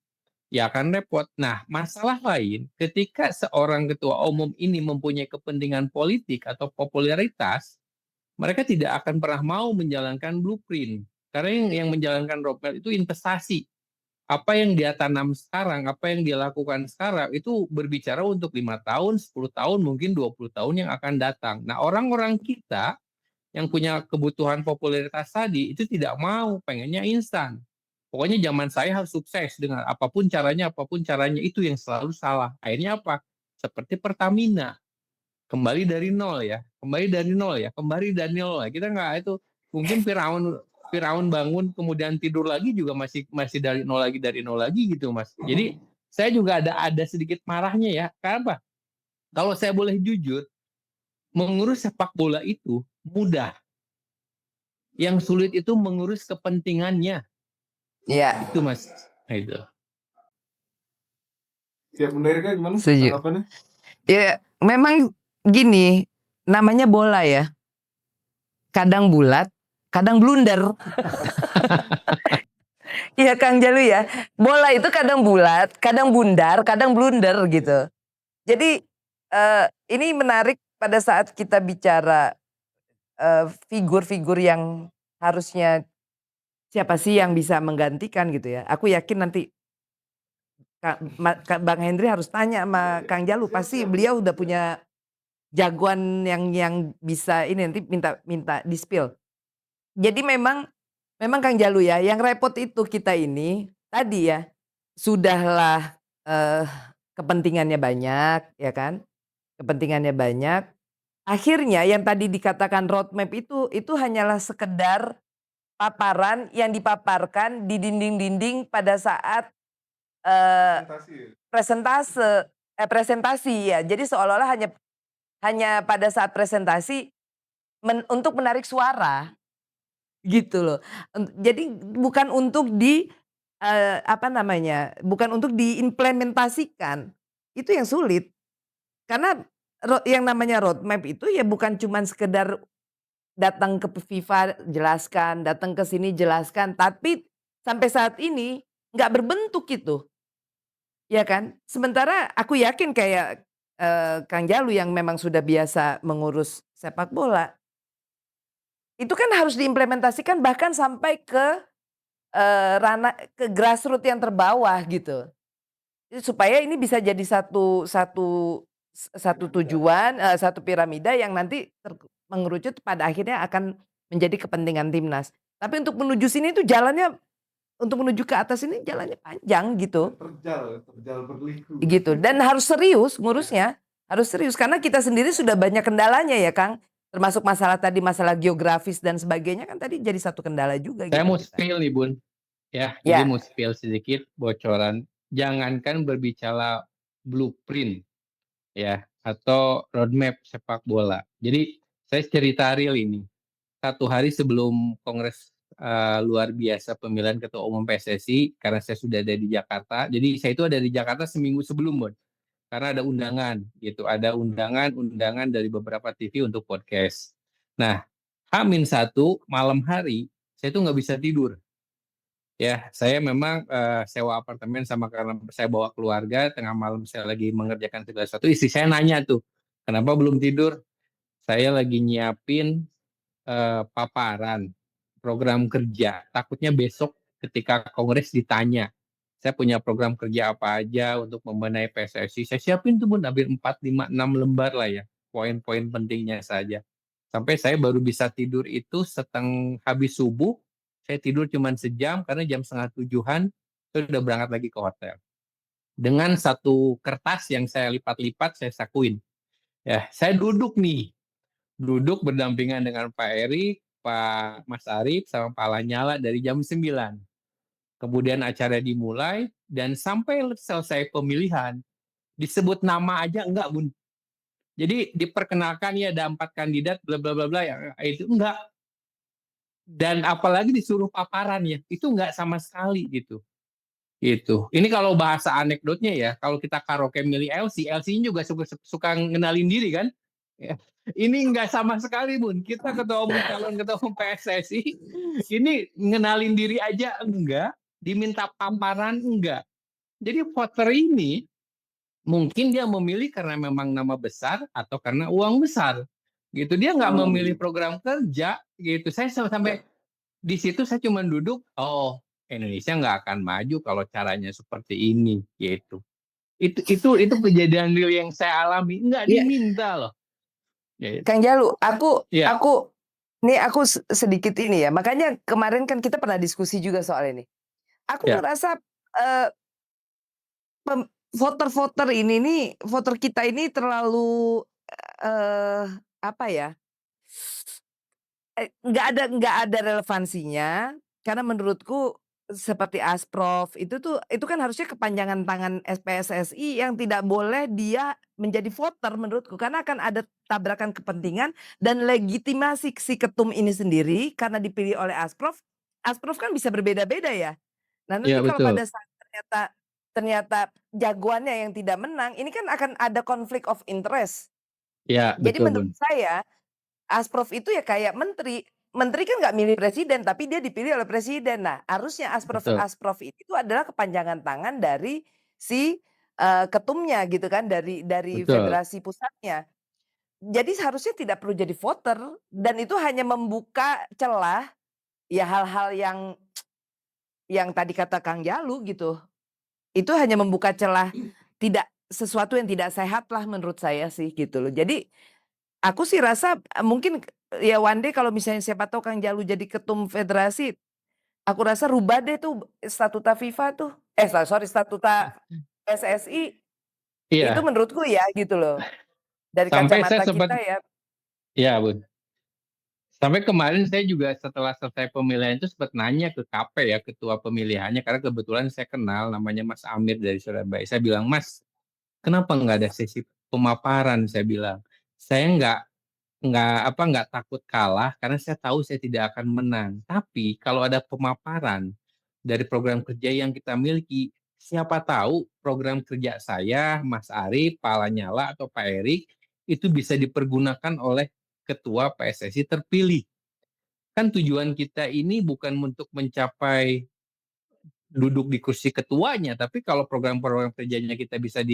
ya akan repot. Nah, masalah lain ketika seorang ketua umum ini mempunyai kepentingan politik atau popularitas, mereka tidak akan pernah mau menjalankan blueprint. Karena yang menjalankan roadmap itu investasi. Apa yang dia tanam sekarang, apa yang dia lakukan sekarang, itu berbicara untuk 5 tahun, 10 tahun, mungkin 20 tahun yang akan datang. Nah, orang-orang kita yang punya kebutuhan popularitas tadi, itu tidak mau, pengennya instan. Pokoknya zaman saya harus sukses dengan apapun caranya itu yang selalu salah. Akhirnya apa? Seperti Pertamina, kembali dari nol ya, kembali dari nol ya. Kita nggak itu, mungkin Firaun bangun kemudian tidur lagi juga masih masih dari nol lagi gitu Mas. Jadi saya juga ada sedikit marahnya ya. Kenapa? Kalau saya boleh jujur, mengurus sepak bola itu mudah. Yang sulit itu mengurus kepentingannya. Iya. Itu Mas. Nah, itu. Ya benar kan gimana? Setuju. Tanggapannya? Ya, memang gini, namanya bola ya. Kadang bulat, kadang blunder. Iya Kang Jalu ya. Bola itu kadang bulat, kadang bundar, kadang blunder gitu. Jadi ini menarik pada saat kita bicara figur-figur yang harusnya siapa sih yang bisa menggantikan gitu ya. Aku yakin nanti Bang Hendri harus tanya sama Kang Jalu, pasti beliau udah punya jagoan yang bisa ini, nanti minta di-spill. Jadi memang Kang Jalu ya, yang repot itu kita ini tadi ya, sudahlah kepentingannya banyak ya kan, kepentingannya banyak. Akhirnya yang tadi dikatakan roadmap itu hanyalah sekedar paparan yang dipaparkan di dinding-dinding pada saat presentasi ya. Jadi seolah-olah hanya pada saat presentasi untuk menarik suara gitu loh. Jadi bukan untuk bukan untuk diimplementasikan. Itu yang sulit. Karena yang namanya roadmap itu ya bukan cuman sekedar datang ke FIFA jelaskan, datang ke sini jelaskan, tapi sampai saat ini nggak berbentuk itu. Ya kan? Sementara aku yakin kayak Kang Jalu yang memang sudah biasa mengurus sepak bola, itu kan harus diimplementasikan bahkan sampai ke ranah ke grassroots yang terbawah gitu. Supaya ini bisa jadi satu satu satu tujuan, satu piramida yang nanti mengerucut pada akhirnya akan menjadi kepentingan timnas. Tapi untuk menuju sini tuh jalannya untuk menuju ke atas ini jalannya panjang gitu. Terjal berliku. Gitu, dan harus serius ngurusnya, harus serius karena kita sendiri sudah banyak kendalanya ya Kang, termasuk masalah tadi, masalah geografis dan sebagainya kan tadi jadi satu kendala juga Saya gitu mau kita. spill nih Bun, ya. Jadi Ya, mau spill sedikit bocoran. Jangankan berbicara blueprint, ya, atau roadmap sepak bola. Jadi saya cerita real ini. Satu hari sebelum Kongres luar biasa pemilihan Ketua Umum PSSI, karena saya sudah ada di Jakarta. Jadi saya itu ada di Jakarta seminggu sebelum, Bun. Karena ada undangan, gitu. Ada undangan dari beberapa TV untuk podcast. Nah, H-1 malam hari, saya tuh nggak bisa tidur. Ya, saya memang sewa apartemen sama karena saya bawa keluarga, tengah malam saya lagi mengerjakan segala sesuatu, istri saya nanya tuh, kenapa belum tidur? Saya lagi nyiapin paparan program kerja. Takutnya besok ketika kongres ditanya, saya punya program kerja apa aja untuk membenahi PSSI. Saya siapin tuh Bun, hampir 4, 5, 6 lembar lah ya, poin-poin pentingnya saja. Sampai saya baru bisa tidur itu habis subuh, saya tidur cuma sejam karena jam setengah tujuhan saya udah berangkat lagi ke hotel. Dengan satu kertas yang saya lipat-lipat, saya sakuin. Ya, saya duduk berdampingan dengan Pak Erik, Pak Mas Arief, sama Pak Lanyala dari jam 9. Kemudian acara dimulai, dan sampai selesai pemilihan, disebut nama aja enggak, Bun. Jadi diperkenalkan ya ada 4 kandidat, bla bla bla bla, ya, itu enggak. Dan apalagi disuruh paparan ya, itu enggak sama sekali gitu. Gitu. Ini kalau bahasa anekdotnya ya, kalau kita karaoke milih LC juga suka ngenalin diri kan. Ya. Ini enggak sama sekali Bun. Kita calon ketua umum PSSI, ini ngenalin diri aja enggak, diminta paparan enggak. Jadi voter ini mungkin dia memilih karena memang nama besar atau karena uang besar. Gitu, dia nggak memilih program kerja gitu. Saya sampai di situ saya cuma duduk, oh Indonesia nggak akan maju kalau caranya seperti ini gitu. Itu kejadian real yang saya alami, nggak iya. diminta loh. Ya, Kang Jalu, ya, aku sedikit ini ya. Makanya kemarin kan kita pernah diskusi juga soal ini. Aku ya, ngerasa voter-voter ini nih, voter kita ini terlalu eh apa ya? Nggak ada relevansinya, karena menurutku seperti Asprof itu kan harusnya kepanjangan tangan PSSI yang tidak boleh dia menjadi voter menurutku, karena akan ada tabrakan kepentingan dan legitimasi si ketum ini sendiri karena dipilih oleh Asprof. Asprof kan bisa berbeda-beda ya. Nah, ya nanti kalau betul. pada saat ternyata jagoannya yang tidak menang, ini kan akan ada konflik of interest. Ya Jadi betul Bun. menurut saya Asprof itu ya kayak menteri. Menteri kan nggak milih presiden, tapi dia dipilih oleh presiden. Nah, harusnya Betul, Asprof itu adalah kepanjangan tangan dari si ketumnya gitu kan, dari betul. federasi pusatnya. Jadi seharusnya tidak perlu jadi voter dan itu hanya membuka celah ya hal-hal yang tadi kata Kang Jalu gitu. Itu hanya membuka celah tidak sesuatu yang tidak sehat lah menurut saya sih gitu loh. Jadi aku sih rasa mungkin ya one day kalau misalnya siapa tahu Kang Jalu jadi ketum federasi, aku rasa rubah deh tuh statuta FIFA tuh. Sorry, statuta PSSI itu Iya, menurutku ya gitu loh. Dari sampai saya kacamata sempat, kita ya. ya Bun. Sampai kemarin saya juga setelah selesai pemilihan itu sempat nanya ke KP ya, ketua pemilihannya, karena kebetulan saya kenal namanya Mas Amir dari Surabaya. Saya bilang, Mas, kenapa nggak ada sesi pemaparan? Saya bilang, saya nggak takut kalah karena saya tahu saya tidak akan menang. Tapi kalau ada pemaparan dari program kerja yang kita miliki, siapa tahu program kerja saya, Mas Arief, Pak Lanyala atau Pak Erik itu bisa dipergunakan oleh ketua PSSI terpilih. Kan tujuan kita ini bukan untuk mencapai duduk di kursi ketuanya, tapi kalau program-program kerjanya kita bisa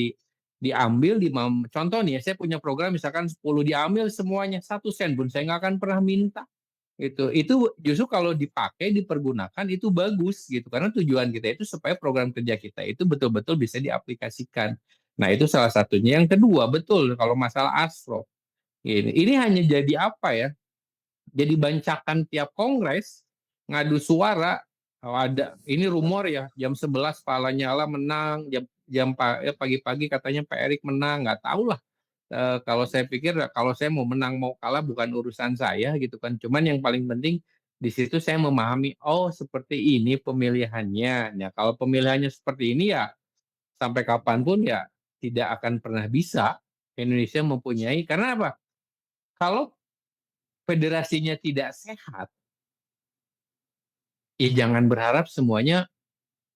diambil contoh nih ya, saya punya program misalkan 10 diambil semuanya 1 sen pun saya nggak akan pernah minta. Itu justru kalau dipakai dipergunakan itu bagus gitu, karena tujuan kita itu supaya program kerja kita itu betul-betul bisa diaplikasikan. Nah itu salah satunya. Yang kedua, betul kalau masalah ASPRO ini hanya jadi apa ya, jadi bancakan tiap kongres ngadu suara. Ada ini rumor ya, jam 11 Pak Lanyala menang, pagi-pagi katanya Pak Erik menang, nggak tahu lah. Kalau saya pikir kalau saya mau menang mau kalah bukan urusan saya gitu kan. Cuman yang paling penting di situ saya memahami, oh seperti ini pemilihannya. Nah kalau pemilihannya seperti ini ya sampai kapanpun ya tidak akan pernah bisa Indonesia mempunyai. Karena apa? Kalau federasinya tidak sehat, ya jangan berharap semuanya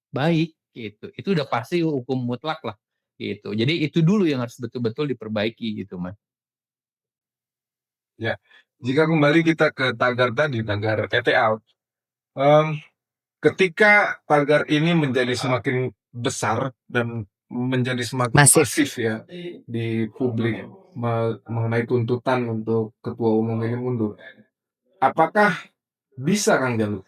baik gitu. Itu udah pasti hukum mutlak lah gitu. Jadi itu dulu yang harus betul-betul diperbaiki gitu, Mas. Ya, jika kembali kita ke tagar tadi, tagar ETA, ketika tagar ini menjadi semakin besar dan menjadi semakin Masif. masif ya di publik mengenai tuntutan untuk ketua umum ini mundur, apakah bisa Kang Jalu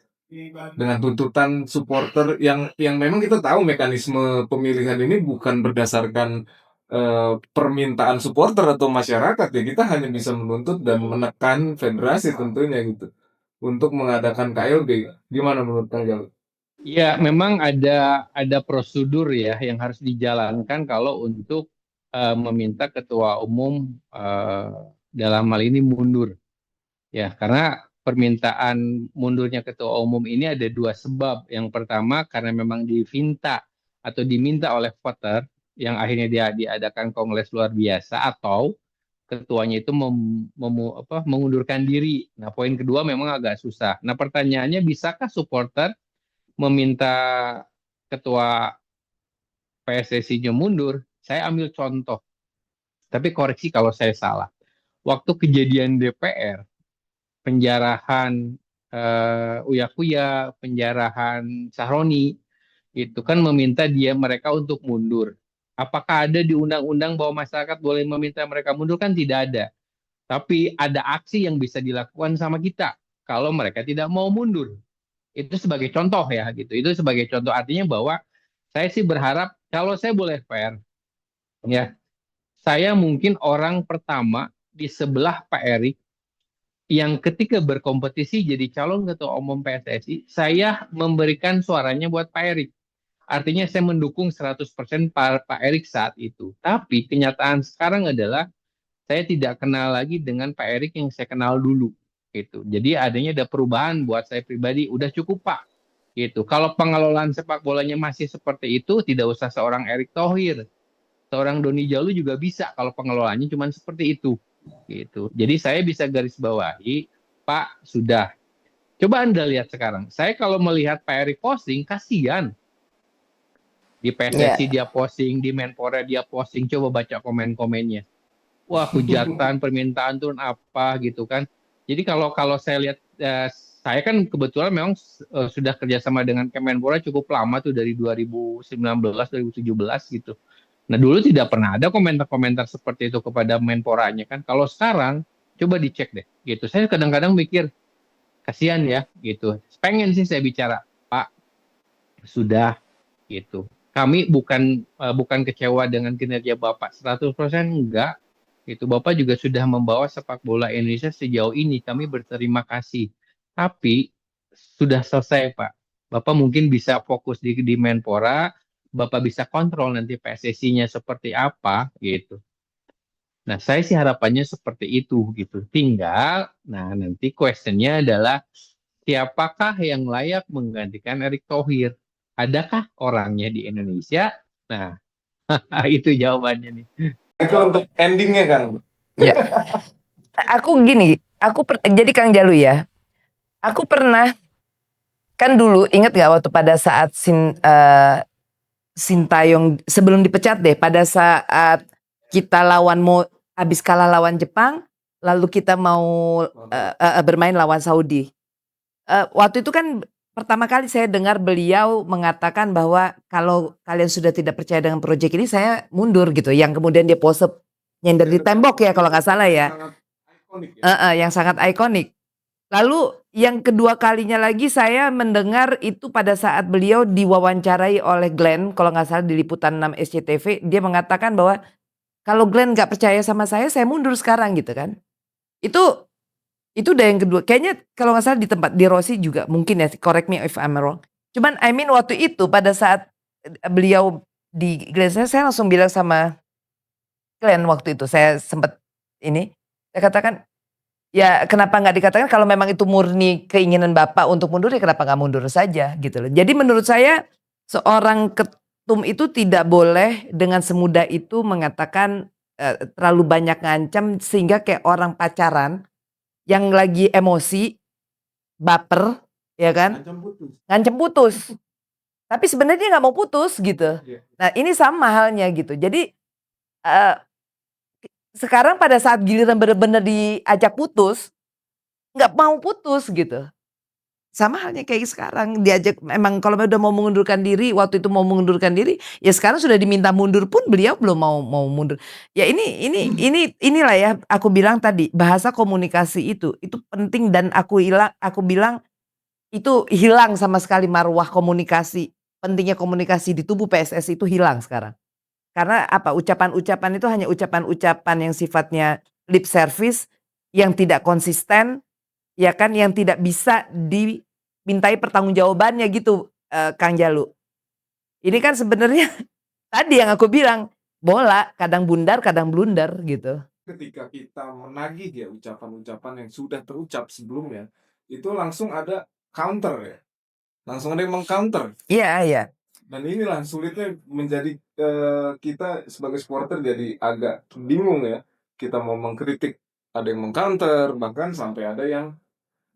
dengan tuntutan supporter yang memang kita tahu mekanisme pemilihan ini bukan berdasarkan permintaan supporter atau masyarakat ya, kita hanya bisa menuntut dan menekan federasi tentunya gitu untuk mengadakan KLB. Gimana menurut Kang Jalu? Ya, memang ada prosedur ya yang harus dijalankan kalau untuk meminta ketua umum dalam hal ini mundur. Ya, karena permintaan mundurnya ketua umum ini ada 2 sebab. Yang pertama karena memang diminta oleh voter yang akhirnya dia diadakan kongres luar biasa, atau ketuanya itu mengundurkan diri. Nah, poin kedua memang agak susah. Nah, pertanyaannya, bisakah supporter meminta ketua PSSI-nya mundur? Saya ambil contoh, tapi koreksi kalau saya salah. Waktu kejadian DPR, penjarahan Uya Kuya, penjarahan Sahroni, itu kan meminta mereka untuk mundur. Apakah ada di undang-undang bahwa masyarakat boleh meminta mereka mundur? Kan tidak ada. Tapi ada aksi yang bisa dilakukan sama kita kalau mereka tidak mau mundur. Itu sebagai contoh ya gitu. Itu sebagai contoh, artinya bahwa saya sih berharap kalau saya boleh fair ya. Saya mungkin orang pertama di sebelah Pak Erik yang ketika berkompetisi jadi calon ketua umum PSSI, saya memberikan suaranya buat Pak Erik. Artinya saya mendukung 100% Pak Erik saat itu. Tapi kenyataan sekarang adalah saya tidak kenal lagi dengan Pak Erik yang saya kenal dulu gitu. Jadi ada perubahan buat saya pribadi, udah cukup Pak gitu. Kalau pengelolaan sepak bolanya masih seperti itu, tidak usah seorang Erick Thohir, seorang Doni Jalu juga bisa kalau pengelolaannya cuma seperti itu gitu. Jadi saya bisa garis bawahi, Pak sudah. Coba Anda lihat sekarang. Saya kalau melihat Pak Erick posting, kasihan. Di PSSI dia posting, di Menpora dia posting, coba baca komen-komennya. Wah, hujatan, permintaan turun apa gitu kan. Jadi kalau saya lihat, saya kan kebetulan memang sudah kerjasama dengan Kemenpora cukup lama tuh, dari 2019, 2017 gitu. Nah dulu tidak pernah ada komentar-komentar seperti itu kepada Menporanya kan. Kalau sekarang coba dicek deh gitu. Saya kadang-kadang mikir kasihan ya gitu. Pengen sih saya bicara, Pak sudah gitu. Kami bukan kecewa dengan kinerja Bapak 100%, enggak. Itu Bapak juga sudah membawa sepak bola Indonesia sejauh ini. Kami berterima kasih. Tapi sudah selesai, Pak. Bapak mungkin bisa fokus di Menpora, Bapak bisa kontrol nanti PSSI-nya seperti apa gitu. Nah, saya sih harapannya seperti itu gitu. Tinggal, nah nanti question-nya adalah siapakah yang layak menggantikan Erick Thohir? Adakah orangnya di Indonesia? Nah, itu jawabannya nih. Itu untuk endingnya Kang. Ya. Aku gini, jadi Kang Jalu ya. Aku pernah, kan dulu ingat gak waktu pada saat Sintayong sebelum dipecat deh, pada saat kita habis kalah lawan Jepang, lalu kita mau bermain lawan Saudi. Waktu itu kan pertama kali saya dengar beliau mengatakan bahwa kalau kalian sudah tidak percaya dengan proyek ini saya mundur gitu, yang kemudian dia pose nyender di tembok ya kalau nggak salah ya. Sangat ikonik ya. Yang sangat ikonik. Lalu yang kedua kalinya lagi saya mendengar itu pada saat beliau diwawancarai oleh Glenn, kalau nggak salah di Liputan 6 SCTV, dia mengatakan bahwa kalau Glenn nggak percaya sama saya mundur sekarang gitu kan. Itu udah yang kedua. Kayaknya kalau nggak salah di tempat di Rossi juga mungkin ya, correct me if I'm wrong. Cuman I mean waktu itu pada saat beliau di Glenn, saya langsung bilang sama Glenn waktu itu, saya sempat ini, saya katakan, ya kenapa nggak dikatakan kalau memang itu murni keinginan Bapak untuk mundur, ya kenapa nggak mundur saja gitu loh. Jadi menurut saya seorang ketum itu tidak boleh dengan semudah itu mengatakan terlalu banyak ngancam sehingga kayak orang pacaran yang lagi emosi, baper, ya kan, Ancam putus. ngancem putus. Tapi sebenarnya dia nggak mau putus gitu. Iya. Nah ini sama halnya gitu. Jadi sekarang pada saat giliran bener-bener diajak putus, nggak mau putus gitu. Sama halnya kayak sekarang diajak, memang kalau udah mau mengundurkan diri, waktu itu mau mengundurkan diri, ya sekarang sudah diminta mundur pun beliau belum mau mundur. Ya inilah ya aku bilang tadi, bahasa komunikasi itu penting dan aku bilang itu hilang sama sekali marwah komunikasi. Pentingnya komunikasi di tubuh PSSI itu hilang sekarang. Karena apa, ucapan-ucapan itu hanya ucapan-ucapan yang sifatnya lip service, yang tidak konsisten, ya kan, yang tidak bisa dimintai pertanggungjawabannya gitu, Kang Jalu. Ini kan sebenarnya tadi yang aku bilang, bola kadang bundar kadang blunder gitu. Ketika kita menagih ya ucapan-ucapan yang sudah terucap sebelumnya, itu langsung ada counter ya. Langsung ada yang meng-counter. Iya. Dan inilah sulitnya menjadi kita sebagai supporter jadi agak bingung ya. Kita mau mengkritik, ada yang meng-counter, bahkan sampai ada yang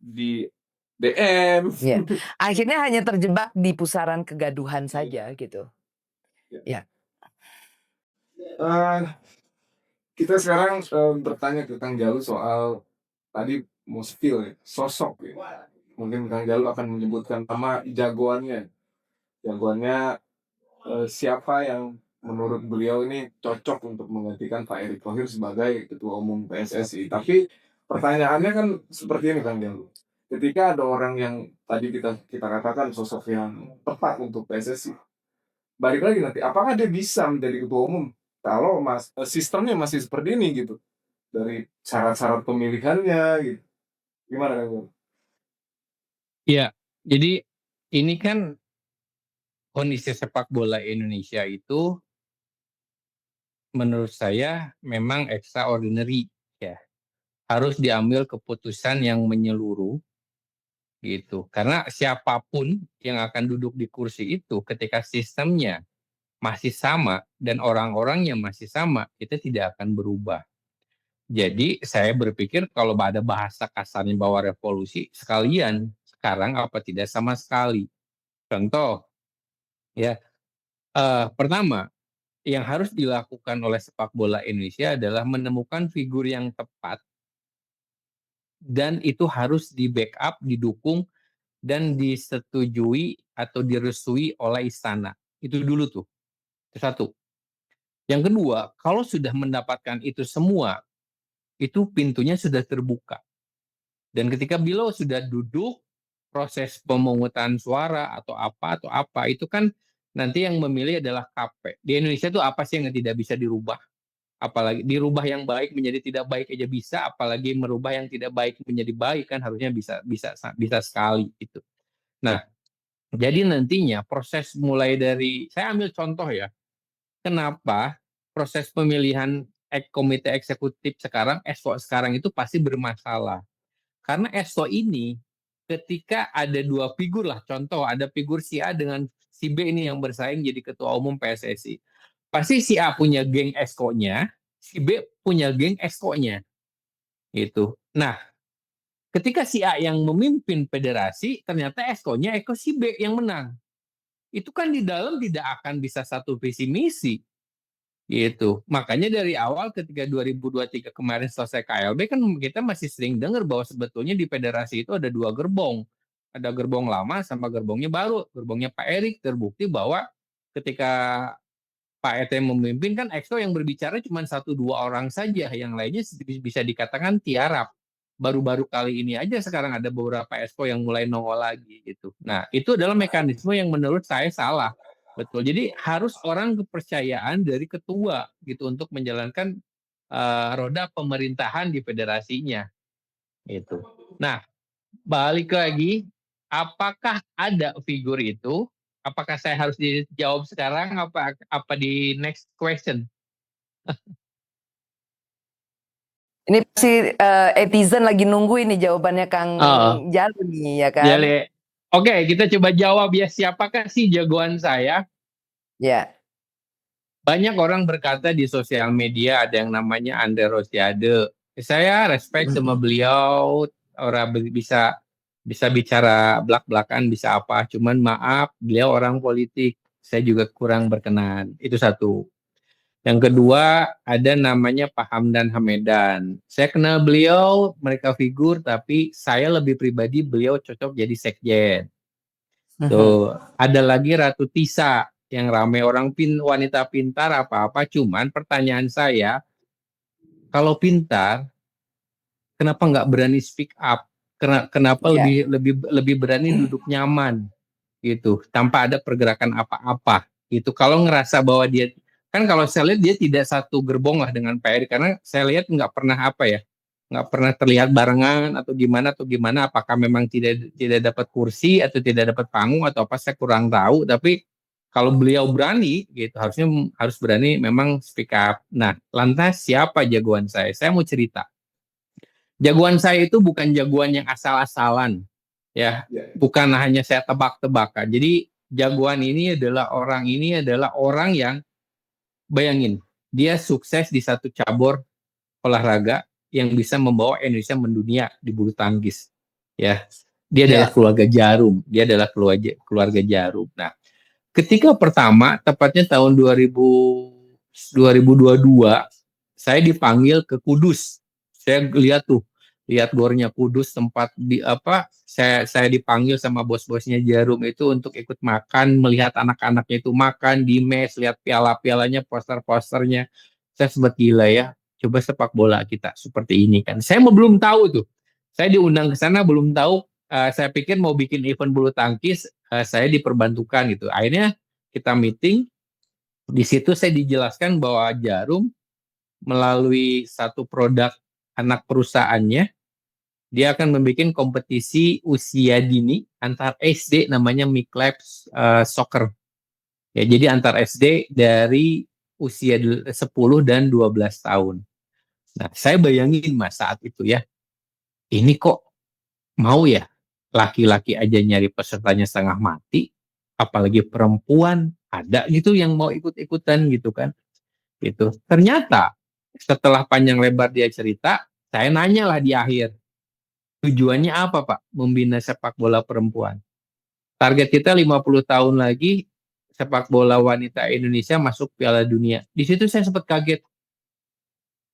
di DM. Iya. Akhirnya hanya terjebak di pusaran kegaduhan saja gitu. Ya. Eh, kita sekarang bertanya ke Kang Jalu soal tadi Muspil ya, sosok ya. Mungkin Kang Jalu akan menyebutkan nama jagoannya. Jagoannya siapa yang menurut beliau ini cocok untuk menggantikan Pak Erick Thohir sebagai Ketua Umum PSSI. Tapi pertanyaannya kan seperti ini Kang Jalu. Ketika ada orang yang tadi kita katakan sosok yang tepat untuk PSSI, balik lagi nanti apakah dia bisa menjadi Ketua Umum kalau sistemnya masih seperti ini gitu, dari syarat-syarat pemilihannya gitu. Gimana Kang Jalu? Ya, jadi ini kan kondisi sepak bola Indonesia itu menurut saya memang extraordinary ya. Harus diambil keputusan yang menyeluruh gitu. Karena siapapun yang akan duduk di kursi itu ketika sistemnya masih sama dan orang-orangnya masih sama, itu tidak akan berubah. Jadi saya berpikir kalau ada bahasa kasarnya bahwa revolusi, sekalian sekarang apa tidak sama sekali. Contoh, ya pertama yang harus dilakukan oleh sepak bola Indonesia adalah menemukan figur yang tepat dan itu harus di backup, didukung dan disetujui atau direstui oleh istana. Itu dulu tuh. Itu satu. Yang kedua, kalau sudah mendapatkan itu semua, itu pintunya sudah terbuka. Dan ketika beliau sudah duduk, proses pemungutan suara atau apa, itu kan nanti yang memilih adalah KP. Di Indonesia itu apa sih yang tidak bisa dirubah? Apalagi dirubah yang baik menjadi tidak baik aja bisa, apalagi merubah yang tidak baik menjadi baik kan harusnya bisa sekali itu. Nah, jadi nantinya proses mulai dari, saya ambil contoh ya, kenapa proses pemilihan komite eksekutif sekarang, ESO sekarang itu pasti bermasalah. Karena ESO ini ketika ada dua figur lah, contoh ada figur si A dengan si B ini yang bersaing jadi ketua umum PSSI. Pasti si A punya geng ESKO-nya, si B punya geng ESKO-nya. Gitu. Nah, ketika si A yang memimpin federasi, ternyata ESKO-nya si B yang menang. Itu kan di dalam tidak akan bisa satu visi misi. Gitu. Makanya dari awal ketika 2023 kemarin selesai KLB kan kita masih sering dengar bahwa sebetulnya di federasi itu ada dua gerbong. Ada gerbong lama sama gerbongnya baru. Gerbongnya Pak Erik terbukti bahwa ketika Pak ET memimpin kan EXCO yang berbicara cuma 1-2 orang saja, yang lainnya bisa dikatakan tiarap. Baru-baru kali ini aja sekarang ada beberapa EXCO yang mulai nongol lagi gitu. Nah, itu adalah mekanisme yang menurut saya salah. Betul. Jadi harus orang kepercayaan dari ketua gitu untuk menjalankan roda pemerintahan di federasinya itu. Nah, balik lagi, apakah ada figur itu? Apakah saya harus dijawab sekarang apa di next question? Ini pasti netizen lagi nunggu ini jawabannya Kang Jalu nih ya kan. Jale. Oke, kita coba jawab ya, siapakah sih jagoan saya? Ya. Banyak orang berkata di sosial media ada yang namanya Andre Rosiade. Saya respect sama beliau, orang bisa bicara belak-belakan, bisa apa. Cuman maaf, beliau orang politik. Saya juga kurang berkenan. Itu satu. Yang kedua, ada namanya Pak Hamdan Hamedan. Saya kenal beliau, mereka figur, tapi saya lebih pribadi beliau cocok jadi sekjen. Tuh, ada lagi Ratu Tisa yang ramai orang wanita pintar apa-apa. Cuman pertanyaan saya, kalau pintar, kenapa nggak berani speak up? Kenapa lebih berani duduk nyaman gitu, tanpa ada pergerakan apa-apa? Gitu. Kalau ngerasa bahwa dia kan kalau saya lihat dia tidak satu gerbong lah dengan Pak Erick, karena saya lihat nggak pernah nggak pernah terlihat barengan atau gimana, apakah memang tidak dapat kursi atau tidak dapat panggung atau apa, saya kurang tahu, tapi kalau beliau berani gitu harus berani memang speak up. Nah, lantas siapa jagoan saya? Saya mau cerita. Jagoan saya itu bukan jagoan yang asal-asalan, ya, bukan hanya saya tebak-tebakan. Jadi jagoan ini adalah orang yang bayangin, dia sukses di satu cabur olahraga yang bisa membawa Indonesia mendunia di bulu tangkis. Ya, dia adalah keluarga Jarum. Keluarga Jarum. Nah, ketika pertama, tepatnya tahun 2022, saya dipanggil ke Kudus. Saya lihat gornya Kudus, tempat saya dipanggil sama bos-bosnya Jarum itu untuk ikut makan, melihat anak-anaknya itu makan di mes, lihat piala-pialanya, poster-posternya. Saya sempat gila ya, coba sepak bola kita seperti ini kan. Saya belum tahu tuh. Saya diundang ke sana belum tahu. Saya pikir mau bikin event bulu tangkis, saya diperbantukan gitu. Akhirnya kita meeting. Di situ saya dijelaskan bahwa Jarum melalui satu produk anak perusahaannya, dia akan membuat kompetisi usia dini antar SD, namanya Miklabs Soccer. Ya, jadi antar SD dari usia 10 dan 12 tahun. Nah, saya bayangin Mas saat itu ya, ini kok mau ya laki-laki aja nyari pesertanya setengah mati, apalagi perempuan ada gitu yang mau ikut-ikutan gitu kan. Gitu. Ternyata setelah panjang lebar dia cerita, saya nanya lah di akhir, tujuannya apa Pak membina sepak bola perempuan? Target kita 50 tahun lagi sepak bola wanita Indonesia masuk Piala Dunia. Di situ saya sempat kaget.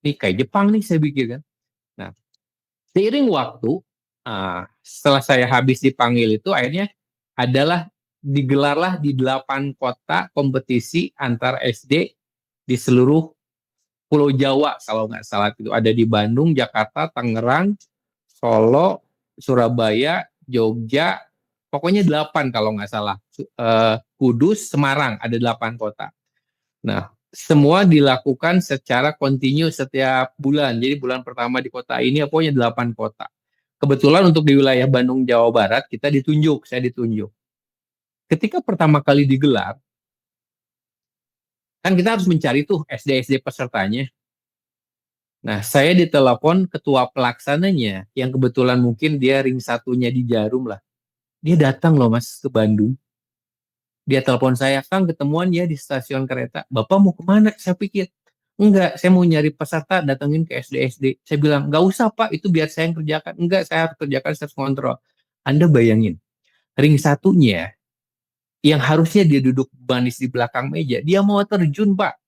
Nih kayak Jepang nih saya pikir kan. Nah, seiring waktu, setelah saya habis dipanggil itu, akhirnya digelarlah di 8 kota kompetisi antar SD di seluruh Pulau Jawa kalau nggak salah itu. Ada di Bandung, Jakarta, Tangerang, Solo, Surabaya, Jogja, pokoknya 8 kalau nggak salah. Kudus, Semarang, ada 8 kota. Nah, semua dilakukan secara kontinu setiap bulan. Jadi bulan pertama di kota ini, pokoknya 8 kota. Kebetulan untuk di wilayah Bandung, Jawa Barat, saya ditunjuk. Ketika pertama kali digelar, kan kita harus mencari tuh SD-SD pesertanya. Nah, saya ditelepon ketua pelaksananya, yang kebetulan mungkin dia ring satunya di Jarum lah. Dia datang loh Mas ke Bandung. Dia telepon saya, Kang ketemuan ya di stasiun kereta. Bapak mau kemana? Saya pikir, enggak, saya mau nyari peserta, datengin ke SD-SD. Saya bilang, enggak usah Pak, itu biar saya yang kerjakan. Enggak, saya harus kerjakan, saya harus kontrol. Anda bayangin, ring satunya, yang harusnya dia duduk manis di belakang meja, dia mau terjun Pak.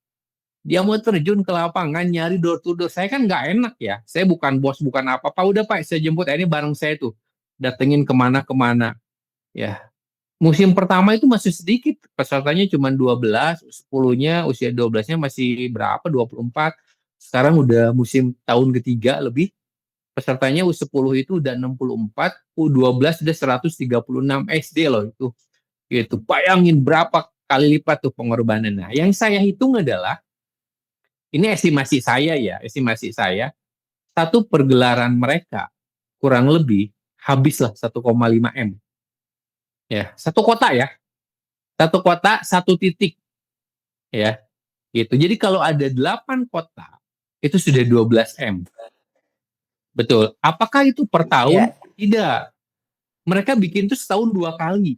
Dia mau terjun ke lapangan nyari door to door. Saya kan nggak enak ya. Saya bukan bos, bukan apa-apa. Udah Pak, saya jemput. Ini bareng saya tuh. Datengin kemana-kemana. Ya, musim pertama itu masih sedikit, pesertanya cuma 12, 10-nya usia 12-nya masih berapa? 24. Sekarang udah musim tahun ketiga lebih, pesertanya U10 itu udah 64, U12 udah 136 SD loh itu. Gitu. Bayangin berapa kali lipat tuh pengorbanan. Nah, yang saya hitung adalah, ini estimasi saya ya, estimasi saya, satu pergelaran mereka kurang lebih habislah 1,5 M. Ya, satu kota ya. Satu kota, satu titik ya. Gitu. Jadi kalau ada 8 kota, itu sudah 12 M. Betul. Apakah itu per tahun? Ya. Tidak. Mereka bikin itu setahun 2 kali.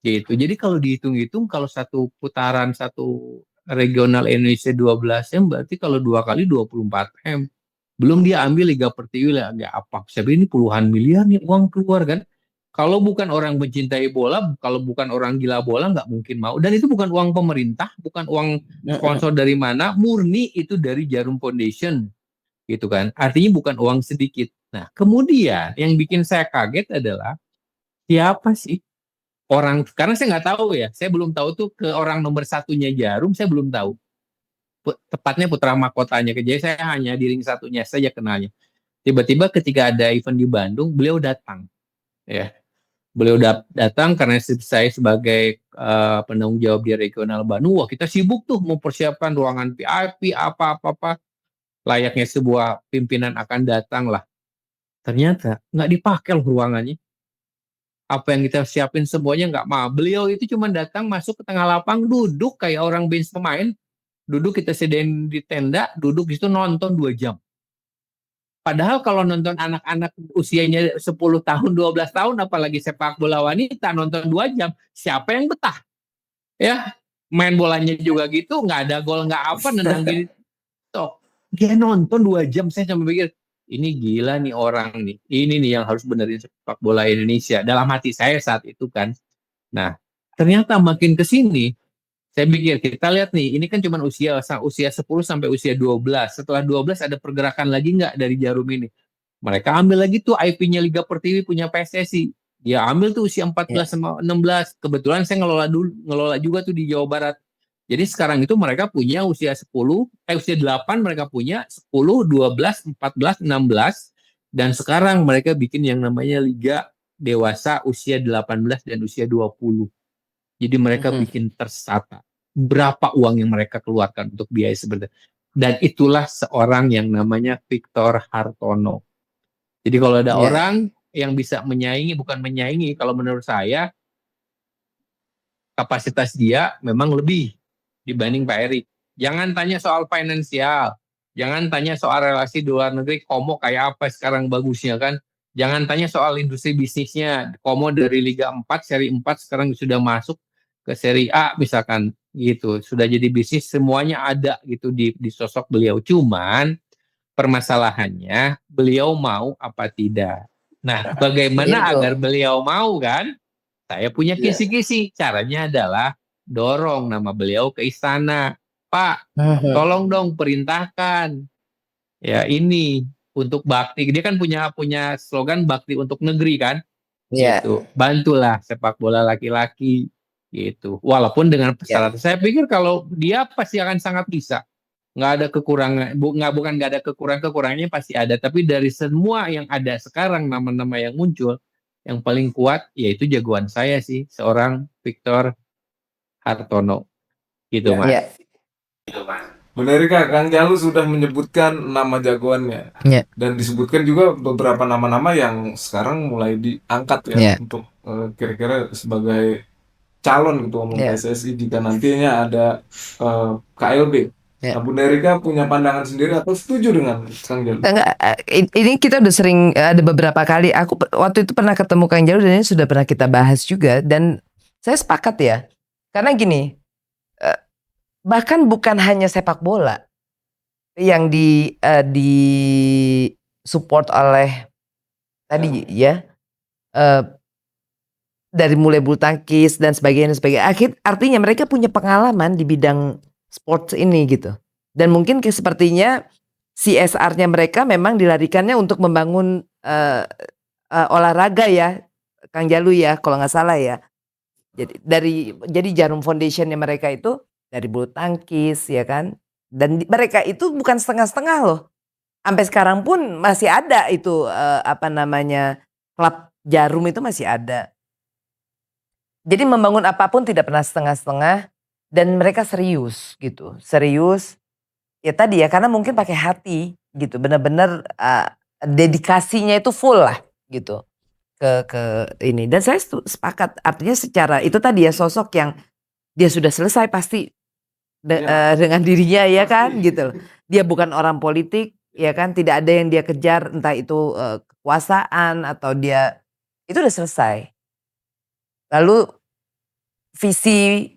Gitu. Jadi kalau dihitung-hitung, kalau satu putaran satu regional Indonesia 12 M, berarti kalau 2 kali 24 M. Belum dia ambil Liga Pertiwi lah, nggak apa. Saya ini puluhan miliar nih uang keluar kan. Kalau bukan orang mencintai bola, kalau bukan orang gila bola, nggak mungkin mau. Dan itu bukan uang pemerintah, bukan uang sponsor dari mana, murni itu dari Jarum Foundation, gitu kan. Artinya bukan uang sedikit. Nah, kemudian yang bikin saya kaget adalah siapa sih orang, karena saya nggak tahu ya, saya belum tahu tuh ke orang nomor satunya Jarum, saya belum tahu. Tepatnya putra mahkotanya, jadi saya hanya di ring satunya saja kenalnya. Tiba-tiba ketika ada event di Bandung, beliau datang. Ya, beliau datang karena saya sebagai penanggung jawab di regional Bandung. Wah, kita sibuk tuh mempersiapkan ruangan VIP, apa-apa, layaknya sebuah pimpinan akan datang lah. Ternyata nggak dipakai loh ruangannya. Apa yang kita siapin semuanya nggak mau. Beliau itu cuma datang masuk ke tengah lapang, duduk kayak orang bench pemain, duduk kita sediain di tenda, duduk di situ nonton 2 jam. Padahal kalau nonton anak-anak usianya 10 tahun, 12 tahun, apalagi sepak bola wanita, nonton 2 jam, siapa yang betah? Ya, main bolanya juga gitu, nggak ada gol, nggak apa, nendang gini. Toh, dia nonton 2 jam, saya cuma pikir, ini gila nih orang nih. Ini nih yang harus benerin sepak bola Indonesia. Dalam hati saya saat itu kan. Nah, ternyata makin ke sini, saya pikir kita lihat nih, ini kan cuma usia 10 sampai usia 12. Setelah 12 ada pergerakan lagi nggak dari Jarum ini? Mereka ambil lagi tuh IP-nya Liga Pertiwi punya PSSI. Dia ambil tuh usia 14 sama 16. Kebetulan saya ngelola juga tuh di Jawa Barat. Jadi sekarang itu mereka punya usia 10, usia 8 mereka punya 10, 12, 14, 16 dan sekarang mereka bikin yang namanya Liga Dewasa usia 18 dan usia 20. Jadi mereka bikin tersata berapa uang yang mereka keluarkan untuk biaya seperti itu. Dan itulah seorang yang namanya Victor Hartono. Jadi kalau ada orang yang bisa menyaingi, bukan menyaingi, kalau menurut saya kapasitas dia memang lebih dibanding Pak Erik. Jangan tanya soal finansial, jangan tanya soal relasi di luar negeri, Komo kayak apa sekarang bagusnya kan. Jangan tanya soal industri bisnisnya, Komo dari Liga 4, Seri 4 sekarang sudah masuk ke Seri A misalkan gitu. Sudah jadi bisnis, semuanya ada gitu di sosok beliau. Cuman permasalahannya beliau mau apa tidak. Nah, bagaimana agar beliau mau kan? Saya punya kisi-kisi. Caranya adalah dorong nama beliau ke istana. Pak, tolong dong perintahkan. Ya ini untuk bakti. Dia kan punya slogan bakti untuk negeri kan? Gitu. Bantulah sepak bola laki-laki gitu. Walaupun dengan persyaratan. Saya pikir kalau dia pasti akan sangat bisa. Nggak ada kekurangan, bukan nggak ada kekurangannya pasti ada. Tapi dari semua yang ada sekarang nama-nama yang muncul, yang paling kuat yaitu jagoan saya sih, seorang Victor Hartono. Gitu, Mas. Benar Kak, Kang Jalu sudah menyebutkan nama jagoannya. Dan disebutkan juga beberapa nama-nama yang sekarang mulai diangkat ya untuk kira-kira sebagai calon ketua umum PSSI jika nantinya ada KLB. Nah, Bunda Erika punya pandangan sendiri atau setuju dengan Kang Jalu? Enggak, ini kita udah sering ada beberapa kali. Aku waktu itu pernah ketemu Kang Jalu dan ini sudah pernah kita bahas juga. Dan saya sepakat ya, karena gini, bahkan bukan hanya sepak bola yang di support oleh tadi ya, dari mulai bulu tangkis dan sebagainya. Artinya mereka punya pengalaman di bidang sports ini gitu. Dan mungkin sepertinya CSR-nya mereka memang dilarikannya untuk membangun olahraga ya. Kang Jalu ya, kalau nggak salah ya. Jadi Jarum Foundation-nya mereka itu dari bulu tangkis ya kan. Dan mereka itu bukan setengah-setengah loh. Sampai sekarang pun masih ada itu klub Jarum itu masih ada. Jadi membangun apapun tidak pernah setengah-setengah dan mereka serius gitu. Serius ya tadi ya karena mungkin pakai hati gitu. Benar-benar dedikasinya itu full lah gitu ke ini. Dan saya sepakat artinya secara itu tadi ya sosok yang dia sudah selesai pasti dengan dirinya ya kan gitu. Dia bukan orang politik ya kan, tidak ada yang dia kejar entah itu kekuasaan atau dia itu udah selesai. Lalu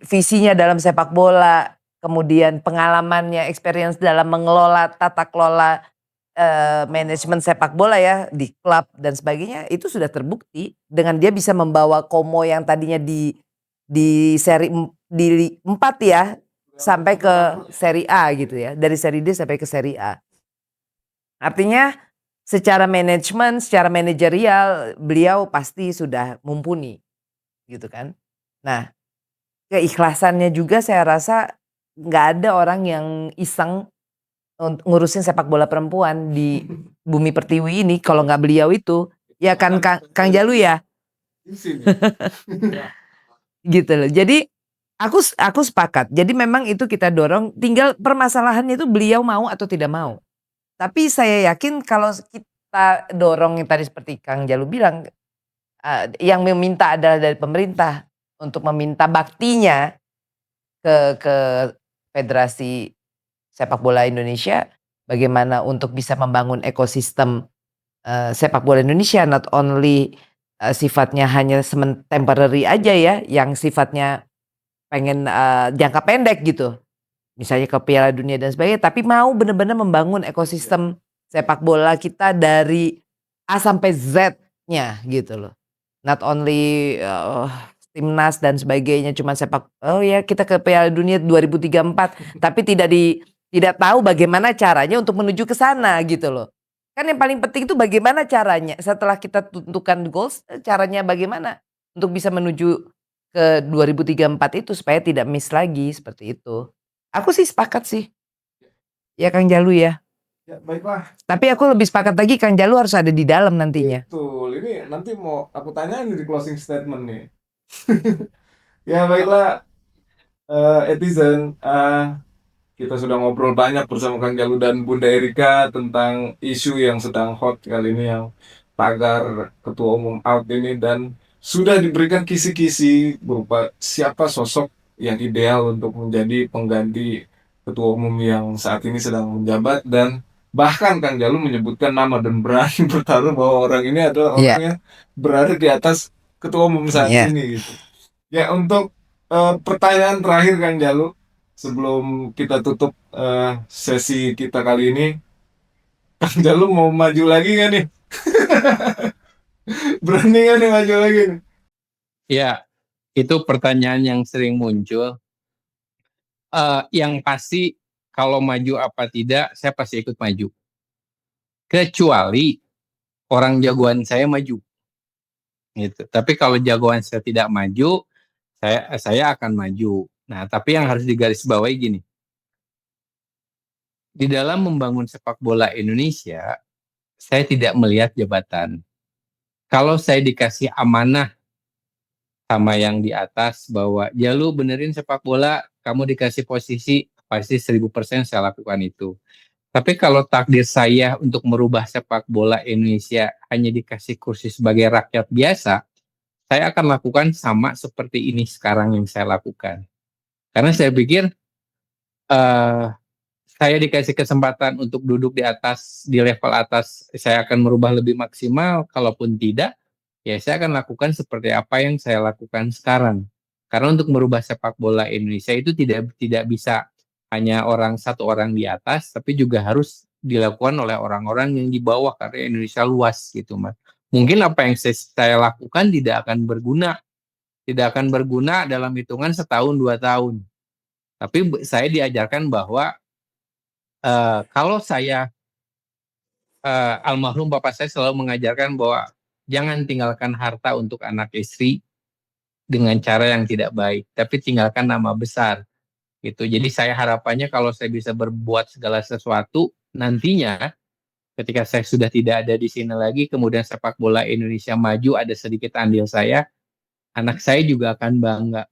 visinya dalam sepak bola, kemudian pengalamannya, experience dalam mengelola tata kelola manajemen sepak bola ya di klub dan sebagainya itu sudah terbukti dengan dia bisa membawa Como yang tadinya di seri di 4 ya sampai ke seri A gitu ya, dari seri D sampai ke seri A. Artinya secara manajemen, secara manajerial beliau pasti sudah mumpuni gitu kan. Nah, keikhlasannya juga saya rasa nggak ada orang yang iseng ngurusin sepak bola perempuan di Bumi Pertiwi ini kalau nggak beliau itu. Ya kan Kang Jalu ya? Gitu loh. Jadi aku sepakat. Jadi memang itu kita dorong, tinggal permasalahannya itu beliau mau atau tidak mau. Tapi saya yakin kalau kita dorong yang tadi seperti Kang Jalu bilang, yang meminta adalah dari pemerintah untuk meminta baktinya ke Federasi Sepak Bola Indonesia, bagaimana untuk bisa membangun ekosistem sepak bola Indonesia, not only sifatnya hanya temporary aja ya, yang sifatnya pengen jangka pendek gitu. Misalnya ke Piala Dunia dan sebagainya, tapi mau benar-benar membangun ekosistem sepak bola kita dari A sampai Z-nya gitu loh. Not only timnas dan sebagainya cuma kita ke Piala Dunia 2034 tapi tidak tahu bagaimana caranya untuk menuju ke sana gitu loh. Kan yang paling penting itu bagaimana caranya setelah kita tentukan goals, caranya bagaimana untuk bisa menuju ke 2034 itu supaya tidak miss lagi seperti itu. Aku sih sepakat sih. Ya Kang Jalu ya. Ya, baiklah. Tapi aku lebih sepakat lagi Kang Jalu harus ada di dalam nantinya. Betul, ini nanti mau aku tanyain di closing statement nih. Ya baiklah, Etizen, kita sudah ngobrol banyak bersama Kang Jalu dan Bunda Erika tentang isu yang sedang hot kali ini, yang tagar Ketua Umum out ini, dan sudah diberikan kisi-kisi berupa siapa sosok yang ideal untuk menjadi pengganti Ketua Umum yang saat ini sedang menjabat, dan bahkan Kang Jalu menyebutkan nama dan berani bertaruh bahwa orang ini adalah orang yang berada di atas Ketua Umum saat ini gitu. Ya, untuk pertanyaan terakhir Kang Jalu sebelum kita tutup sesi kita kali ini, Kang Jalu mau maju lagi nggak nih? Berani nggak nih maju lagi nih? Ya, itu pertanyaan yang sering muncul. Yang pasti kalau maju apa tidak, saya pasti ikut maju. Kecuali orang jagoan saya maju. Gitu. Tapi kalau jagoan saya tidak maju, saya akan maju. Nah, tapi yang harus digarisbawahi gini. Di dalam membangun sepak bola Indonesia, saya tidak melihat jabatan. Kalau saya dikasih amanah sama yang di atas bahwa ya lu benerin sepak bola, kamu dikasih posisi, pasti 1000% saya lakukan itu. Tapi kalau takdir saya untuk merubah sepak bola Indonesia hanya dikasih kursi sebagai rakyat biasa, saya akan lakukan sama seperti ini sekarang yang saya lakukan. Karena saya pikir saya dikasih kesempatan untuk duduk di atas, di level atas, saya akan merubah lebih maksimal. Kalaupun tidak, ya saya akan lakukan seperti apa yang saya lakukan sekarang. Karena untuk merubah sepak bola Indonesia itu tidak bisa hanya satu orang di atas, tapi juga harus dilakukan oleh orang-orang yang di bawah karena Indonesia luas gitu, Mas. Mungkin apa yang saya lakukan tidak akan berguna dalam hitungan setahun 2 tahun. Tapi saya diajarkan bahwa kalau saya almarhum bapak saya selalu mengajarkan bahwa jangan tinggalkan harta untuk anak istri dengan cara yang tidak baik, tapi tinggalkan nama besar gitu. Jadi saya harapannya kalau saya bisa berbuat segala sesuatu nantinya ketika saya sudah tidak ada di sini lagi, kemudian sepak bola Indonesia maju, ada sedikit andil saya, anak saya juga akan bangga.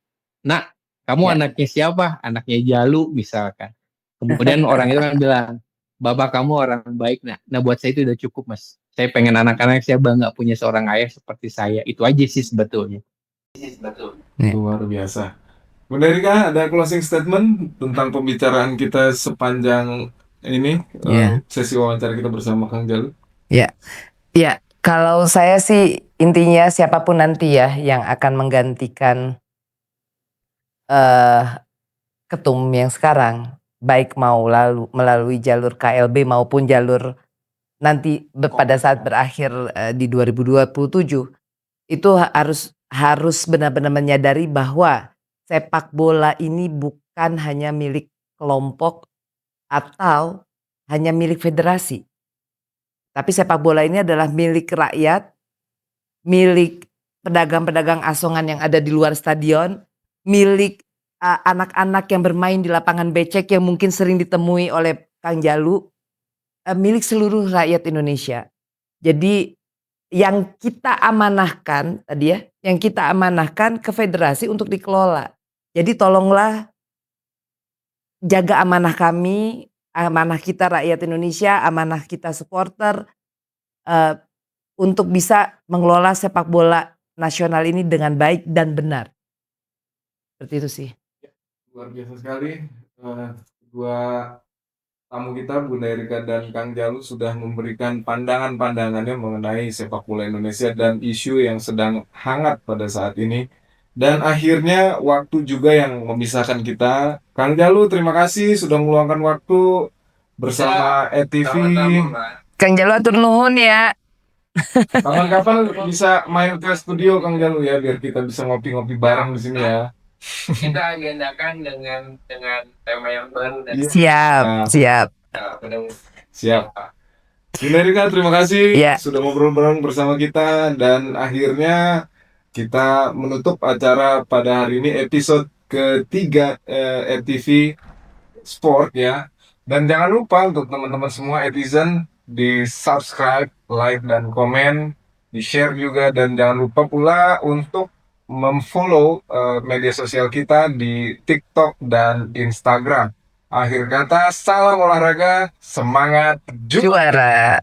Nak, kamu Ya. anaknya siapa? Anaknya Jalu misalkan. Kemudian orang itu kan bilang, bapak kamu orang baik. Nah buat saya itu udah cukup, Mas. Saya pengen anak-anak saya bangga punya seorang ayah seperti saya. Itu aja sih sebetulnya. Ya. Luar biasa. Bunda Erika, ada closing statement tentang pembicaraan kita sepanjang ini, Ya. sesi wawancara kita bersama Kang Jalu? Ya, ya. Kalau saya sih intinya siapapun nanti ya yang akan menggantikan ketum yang sekarang, baik mau melalui jalur KLB maupun jalur nanti pada saat berakhir di 2027, itu harus benar-benar menyadari bahwa sepak bola ini bukan hanya milik kelompok atau hanya milik federasi. Tapi sepak bola ini adalah milik rakyat, milik pedagang-pedagang asongan yang ada di luar stadion, milik anak-anak yang bermain di lapangan becek yang mungkin sering ditemui oleh Kang Jalu, milik seluruh rakyat Indonesia. Jadi yang kita amanahkan tadi ya, yang kita amanahkan ke federasi untuk dikelola. Jadi tolonglah jaga amanah kami, amanah kita rakyat Indonesia, amanah kita supporter, untuk bisa mengelola sepak bola nasional ini dengan baik dan benar. Seperti itu sih. Luar biasa sekali. Dua tamu kita, Bunda Erika dan Kang Jalu, sudah memberikan pandangan-pandangannya mengenai sepak bola Indonesia dan isu yang sedang hangat pada saat ini. Dan akhirnya waktu juga yang memisahkan kita. Kang Jalu, terima kasih sudah meluangkan waktu bersama ETV. Kang Jalu atur nuhun ya. Kapan-kapan bisa main ke studio Kang Jalu ya, biar kita bisa ngopi-ngopi bareng di sini ya. Kita agendakan dengan tema yang baru dan Siap. Siap. Bunda Erika, terima kasih Ya. sudah ngobrol bareng bersama kita, dan akhirnya kita menutup acara pada hari ini episode ketiga ETV Sport ya. Dan jangan lupa untuk teman-teman semua netizen di subscribe, like dan komen, di share juga, dan jangan lupa pula untuk memfollow media sosial kita di TikTok dan Instagram. Akhir kata, salam olahraga, semangat juara.